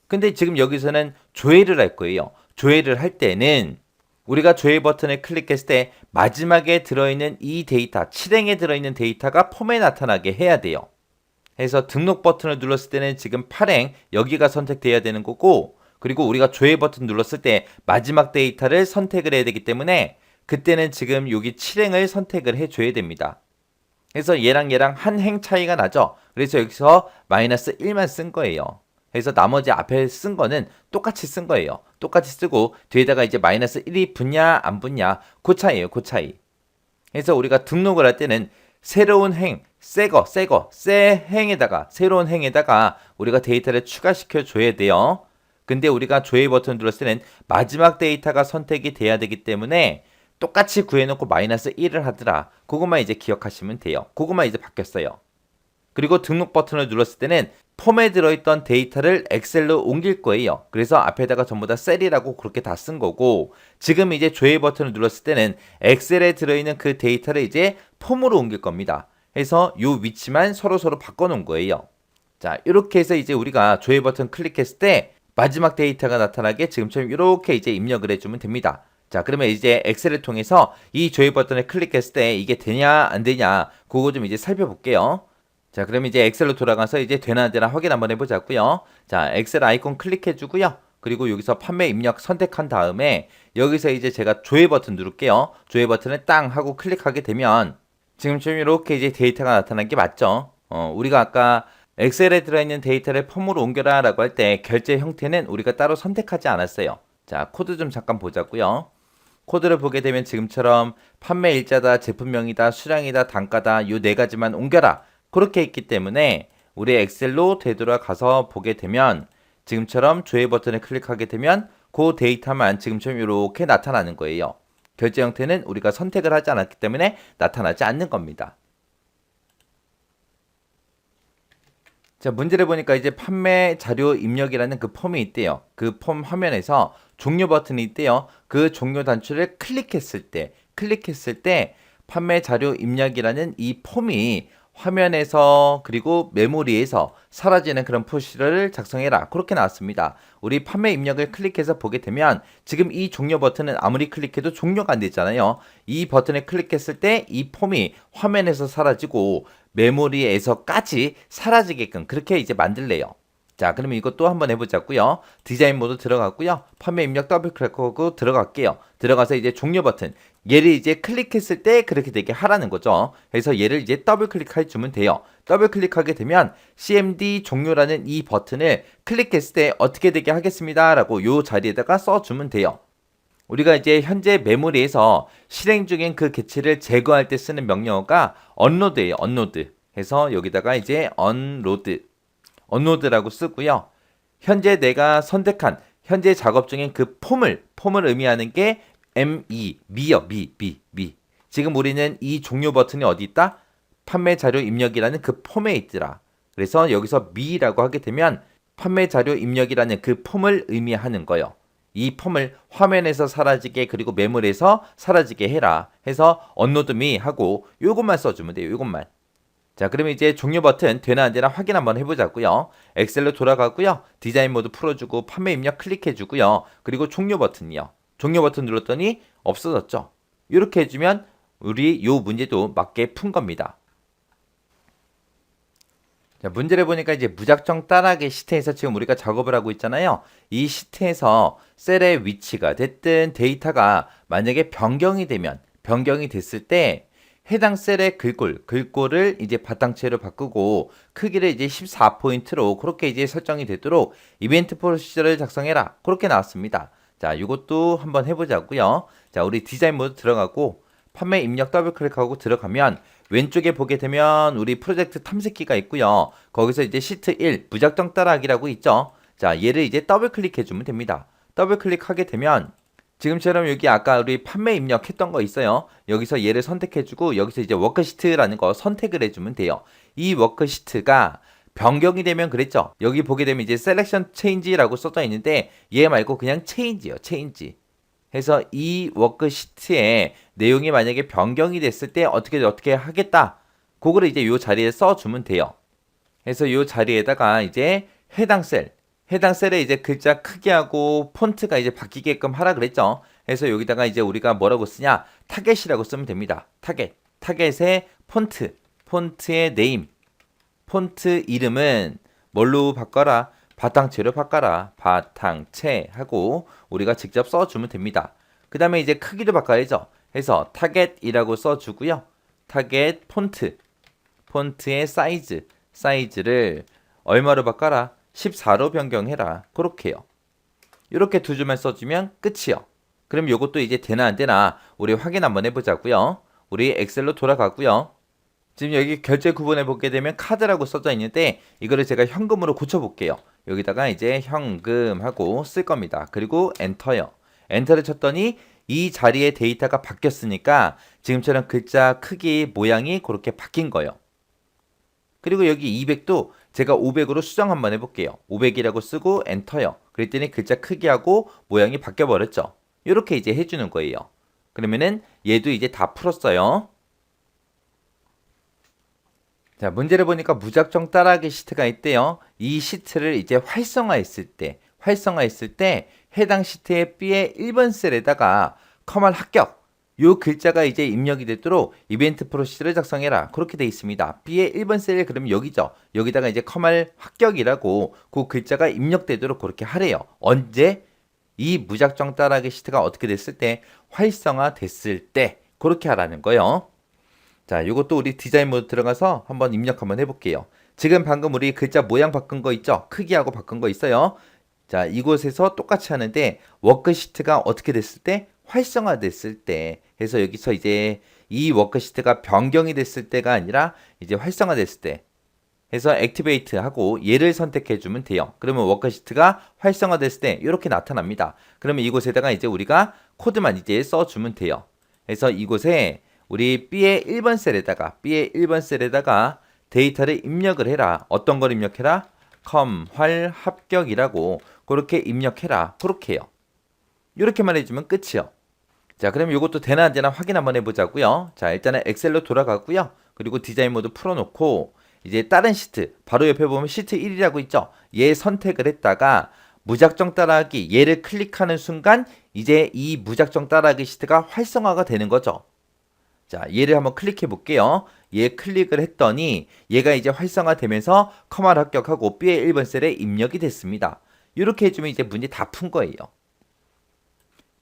근데 지금 여기서는 조회를 할 거예요. 조회를 할 때는 우리가 조회 버튼을 클릭했을 때 마지막에 들어있는 이 데이터, 7행에 들어있는 데이터가 폼에 나타나게 해야 돼요. 해서 등록 버튼을 눌렀을 때는 지금 8행 여기가 선택돼야 되는 거고, 그리고 우리가 조회 버튼 눌렀을 때 마지막 데이터를 선택을 해야 되기 때문에 그때는 지금 여기 7행을 선택을 해줘야 됩니다. 그래서 얘랑 한 행 차이가 나죠. 그래서 여기서 마이너스 1만 쓴 거예요. 그래서 나머지 앞에 쓴 거는 똑같이 쓴 거예요. 똑같이 쓰고 뒤에다가 이제 마이너스 1이 붙냐 안 붙냐 그 차이예요. 그 차이. 그래서 우리가 등록을 할 때는 새로운 행, 새 행에다가 새로운 행에다가 우리가 데이터를 추가시켜 줘야 돼요. 근데 우리가 조회 버튼 눌렀을 때는 마지막 데이터가 선택이 돼야 되기 때문에 똑같이 구해놓고 마이너스 1을 하더라. 그것만 이제 기억하시면 돼요. 그것만 이제 바뀌었어요. 그리고 등록 버튼을 눌렀을 때는 폼에 들어있던 데이터를 엑셀로 옮길 거예요. 그래서 앞에다가 전부 다 셀이라고 그렇게 다 쓴 거고, 지금 이제 조회 버튼을 눌렀을 때는 엑셀에 들어있는 그 데이터를 이제 폼으로 옮길 겁니다. 해서 요 위치만 서로 바꿔놓은 거예요. 자, 이렇게 해서 이제 우리가 조회 버튼 클릭했을 때 마지막 데이터가 나타나게 지금처럼 이렇게 이제 입력을 해주면 됩니다. 자, 그러면 이제 엑셀을 통해서 이 조회 버튼을 클릭했을 때 이게 되냐 안 되냐 그거 좀 이제 살펴볼게요. 자, 그럼 이제 엑셀로 돌아가서 이제 되나 안 되나 확인 한번 해보자고요. 자, 엑셀 아이콘 클릭해주고요. 그리고 여기서 판매 입력 선택한 다음에 여기서 이제 제가 조회 버튼 누를게요. 조회 버튼을 땅 하고 클릭하게 되면 지금처럼 이렇게 이제 데이터가 나타난 게 맞죠? 우리가 아까 엑셀에 들어있는 데이터를 폼으로 옮겨라 라고 할 때 결제 형태는 우리가 따로 선택하지 않았어요. 자, 코드 좀 잠깐 보자고요. 코드를 보게 되면 지금처럼 판매 일자다, 제품명이다, 수량이다, 단가다 요 4가지만 옮겨라 그렇게 있기 때문에 우리 엑셀로 되돌아가서 보게 되면 지금처럼 조회 버튼을 클릭하게 되면 그 데이터만 지금처럼 이렇게 나타나는 거예요. 결제 형태는 우리가 선택을 하지 않았기 때문에 나타나지 않는 겁니다. 자, 문제를 보니까 이제 판매 자료 입력이라는 그 폼이 있대요. 그 폼 화면에서 종료 버튼이 있대요. 그 종료 단추를 클릭했을 때 판매 자료 입력이라는 이 폼이 화면에서 그리고 메모리에서 사라지는 그런 표시를 작성해라. 그렇게 나왔습니다. 우리 판매 입력을 클릭해서 보게 되면 지금 이 종료 버튼은 아무리 클릭해도 종료가 안 되잖아요. 이 버튼을 클릭했을 때 이 폼이 화면에서 사라지고 메모리에서까지 사라지게끔 그렇게 이제 만들래요. 자, 그러면 이것도 한번 해보자고요. 디자인 모드 들어갔고요. 판매 입력 더블 클릭하고 들어갈게요. 들어가서 이제 종료 버튼 얘를 이제 클릭했을 때 그렇게 되게 하라는 거죠. 그래서 얘를 이제 더블 클릭해 주면 돼요. 더블 클릭하게 되면 CMD 종료라는 이 버튼을 클릭했을 때 어떻게 되게 하겠습니다 라고 요 자리에다가 써주면 돼요. 우리가 이제 현재 메모리에서 실행 중인 그 개체를 제거할 때 쓰는 명령어가 언로드예요. 언로드 해서 여기다가 이제 언로드라고 쓰고요. 현재 내가 선택한 현재 작업 중인 그 폼을 의미하는 게 미요. 미. 지금 우리는 이 종료 버튼이 어디 있다? 판매 자료 입력이라는 그 폼에 있더라. 그래서 여기서 미라고 하게 되면 판매 자료 입력이라는 그 폼을 의미하는 거예요. 이 폼을 화면에서 사라지게 그리고 메모리에서 사라지게 해라 해서 언로드 미 하고 요것만 써주면 돼요. 요것만. 자, 그러면 이제 종료 버튼 되나 안 되나 확인 한번 해보자고요. 엑셀로 돌아가고요. 디자인 모드 풀어주고 판매 입력 클릭해주고요. 그리고 종료 버튼이요. 종료 버튼 눌렀더니 없어졌죠. 이렇게 해주면 우리 요 문제도 맞게 푼 겁니다. 자, 문제를 보니까 이제 무작정 따라하기 시트에서 지금 우리가 작업을 하고 있잖아요. 이 시트에서 셀의 위치가 됐든 데이터가 만약에 변경이 됐을 때 해당 셀의 글꼴을 이제 바탕체로 바꾸고 크기를 이제 14포인트로 그렇게 이제 설정이 되도록 이벤트 프로시저를 작성해라. 그렇게 나왔습니다. 자, 이것도 한번 해보자고요. 자, 우리 디자인 모드 들어가고 판매 입력 더블 클릭하고 들어가면 왼쪽에 보게 되면 우리 프로젝트 탐색기가 있고요. 거기서 이제 시트 1 무작정 따라하기라고 있죠. 자, 얘를 이제 더블 클릭해 주면 됩니다. 더블 클릭하게 되면 지금처럼 여기 아까 우리 판매 입력했던 거 있어요. 여기서 얘를 선택해주고 여기서 이제 워크시트라는 거 선택을 해주면 돼요. 이 워크시트가 변경이 되면 그랬죠. 여기 보게 되면 이제 셀렉션 체인지라고 써져 있는데 얘 말고 그냥 체인지요. 체인지. 해서 이 워크시트의 내용이 만약에 변경이 됐을 때 어떻게 하겠다. 그거를 이제 요 자리에 써주면 돼요. 해서 요 자리에다가 이제 해당 셀에 이제 글자 크기하고 폰트가 이제 바뀌게끔 하라 그랬죠. 그래서 여기다가 이제 우리가 뭐라고 쓰냐? 타겟이라고 쓰면 됩니다. 타겟의 폰트의 네임, 폰트 이름은 뭘로 바꿔라? 바탕체로 바꿔라. 바탕체 하고 우리가 직접 써주면 됩니다. 그 다음에 이제 크기도 바꿔야죠. 해서 타겟이라고 써주고요. 타겟 폰트의 사이즈를 얼마로 바꿔라? 14로 변경해라. 그렇게요. 이렇게 두 줄만 써주면 끝이요. 그럼 이것도 이제 되나 안 되나 우리 확인 한번 해보자고요. 우리 엑셀로 돌아가고요. 지금 여기 결제 구분해 보게 되면 카드라고 써져 있는데 이거를 제가 현금으로 고쳐볼게요. 여기다가 이제 현금하고 쓸 겁니다. 그리고 엔터요. 엔터를 쳤더니 이 자리에 데이터가 바뀌었으니까 지금처럼 글자 크기 모양이 그렇게 바뀐 거예요. 그리고 여기 200도 제가 500으로 수정 한번 해볼게요. 500이라고 쓰고 엔터요. 그랬더니 글자 크기하고 모양이 바뀌어버렸죠. 이렇게 이제 해주는 거예요. 그러면은 얘도 이제 다 풀었어요. 자, 문제를 보니까 무작정 따라하기 시트가 있대요. 이 시트를 이제 활성화했을 때 해당 시트의 B의 1번 셀에다가 커말 합격 요 글자가 이제 입력이 되도록 이벤트 프로시저를 작성해라. 그렇게 돼 있습니다. B의 1번 셀이 그러면 여기죠. 여기다가 이제 커말 합격이라고 그 글자가 입력되도록 그렇게 하래요. 언제? 이 무작정 따라하기 시트가 어떻게 됐을 때? 활성화 됐을 때 그렇게 하라는 거예요. 자, 이것도 우리 디자인 모드 들어가서 한번 입력 한번 해볼게요. 지금 방금 우리 글자 모양 바꾼 거 있죠? 크기하고 바꾼 거 있어요. 자, 이곳에서 똑같이 하는데 워크시트가 어떻게 됐을 때? 활성화 됐을 때 해서 여기서 이제 이 워크시트가 변경이 됐을 때가 아니라 이제 활성화 됐을 때 해서 액티베이트 하고 얘를 선택해 주면 돼요. 그러면 워크시트가 활성화 됐을 때 이렇게 나타납니다. 그러면 이곳에다가 이제 우리가 코드만 이제 써주면 돼요. 그래서 이곳에 우리 B의 1번 셀에다가 데이터를 입력을 해라. 어떤 걸 입력해라? 활 합격이라고 그렇게 입력해라. 그렇게 해요. 이렇게만 해주면 끝이요. 자, 그럼 이것도 되나 안 되나 확인 한번 해보자고요. 자, 일단은 엑셀로 돌아가고요. 그리고 디자인 모드 풀어놓고 이제 다른 시트 바로 옆에 보면 시트 1이라고 있죠. 얘 선택을 했다가 무작정 따라하기 얘를 클릭하는 순간 이제 이 무작정 따라하기 시트가 활성화가 되는 거죠. 자, 얘를 한번 클릭해 볼게요. 얘 클릭을 했더니 얘가 이제 활성화되면서 커말 합격하고 B의 1번 셀에 입력이 됐습니다. 이렇게 해주면 이제 문제 다 푼 거예요.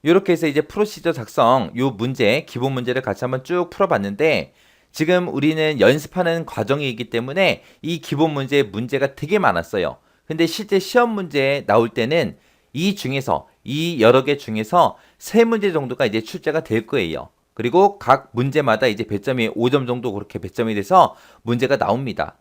이렇게 해서 이제 프로시저 작성 요 문제 기본 문제를 같이 한번 쭉 풀어봤는데 지금 우리는 연습하는 과정이기 때문에 이 기본 문제가 되게 많았어요. 근데 실제 시험 문제에 나올 때는 이 여러 개 중에서 3문제 정도가 이제 출제가 될 거예요. 그리고 각 문제마다 이제 배점이 5점 정도 그렇게 배점이 돼서 문제가 나옵니다.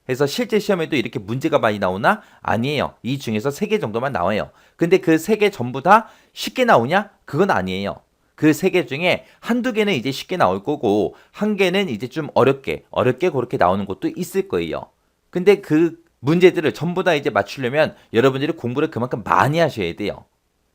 그래서 실제 시험에도 이렇게 문제가 많이 나오나? 아니에요. 이 중에서 3개 정도만 나와요. 근데 그 3개 전부 다 쉽게 나오냐? 그건 아니에요. 그 3개 중에 한두 개는 이제 쉽게 나올 거고 한 개는 이제 좀 어렵게 그렇게 나오는 것도 있을 거예요. 근데 그 문제들을 전부 다 이제 맞추려면 여러분들이 공부를 그만큼 많이 하셔야 돼요.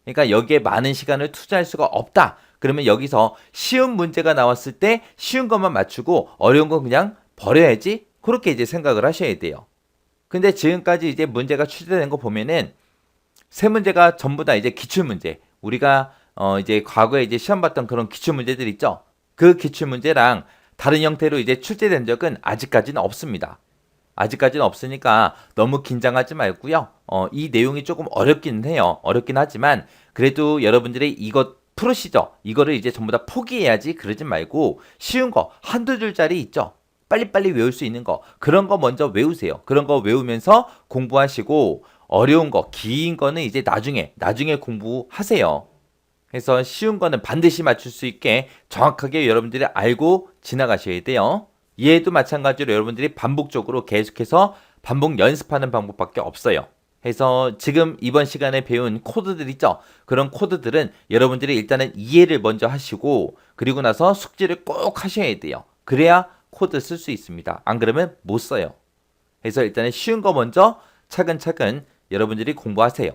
그러니까 여기에 많은 시간을 투자할 수가 없다. 그러면 여기서 쉬운 문제가 나왔을 때 쉬운 것만 맞추고 어려운 건 그냥 버려야지. 그렇게 이제 생각을 하셔야 돼요. 근데 지금까지 이제 문제가 출제된 거 보면은 3문제가 전부 다 이제 기출문제. 우리가 이제 과거에 이제 시험 봤던 그런 기출문제들 있죠. 그 기출문제랑 다른 형태로 이제 출제된 적은 아직까지는 없습니다. 아직까지는 없으니까 너무 긴장하지 말고요. 이 내용이 조금 어렵긴 해요. 어렵긴 하지만 그래도 여러분들이 이것 프로시저 이거를 이제 전부 다 포기해야지 그러지 말고 쉬운 거 한두 줄짜리 있죠. 빨리빨리 외울 수 있는 거 그런 거 먼저 외우세요. 그런 거 외우면서 공부하시고 어려운 거 긴 거는 이제 나중에 공부하세요. 그래서 쉬운 거는 반드시 맞출 수 있게 정확하게 여러분들이 알고 지나가셔야 돼요. 얘도 마찬가지로 여러분들이 반복적으로 계속해서 반복 연습하는 방법밖에 없어요. 해서 지금 이번 시간에 배운 코드들 있죠? 그런 코드들은 여러분들이 일단은 이해를 먼저 하시고 그리고 나서 숙지를 꼭 하셔야 돼요. 그래야 코드 쓸 수 있습니다. 안 그러면 못 써요. 그래서 일단은 쉬운 거 먼저 차근차근 여러분들이 공부하세요.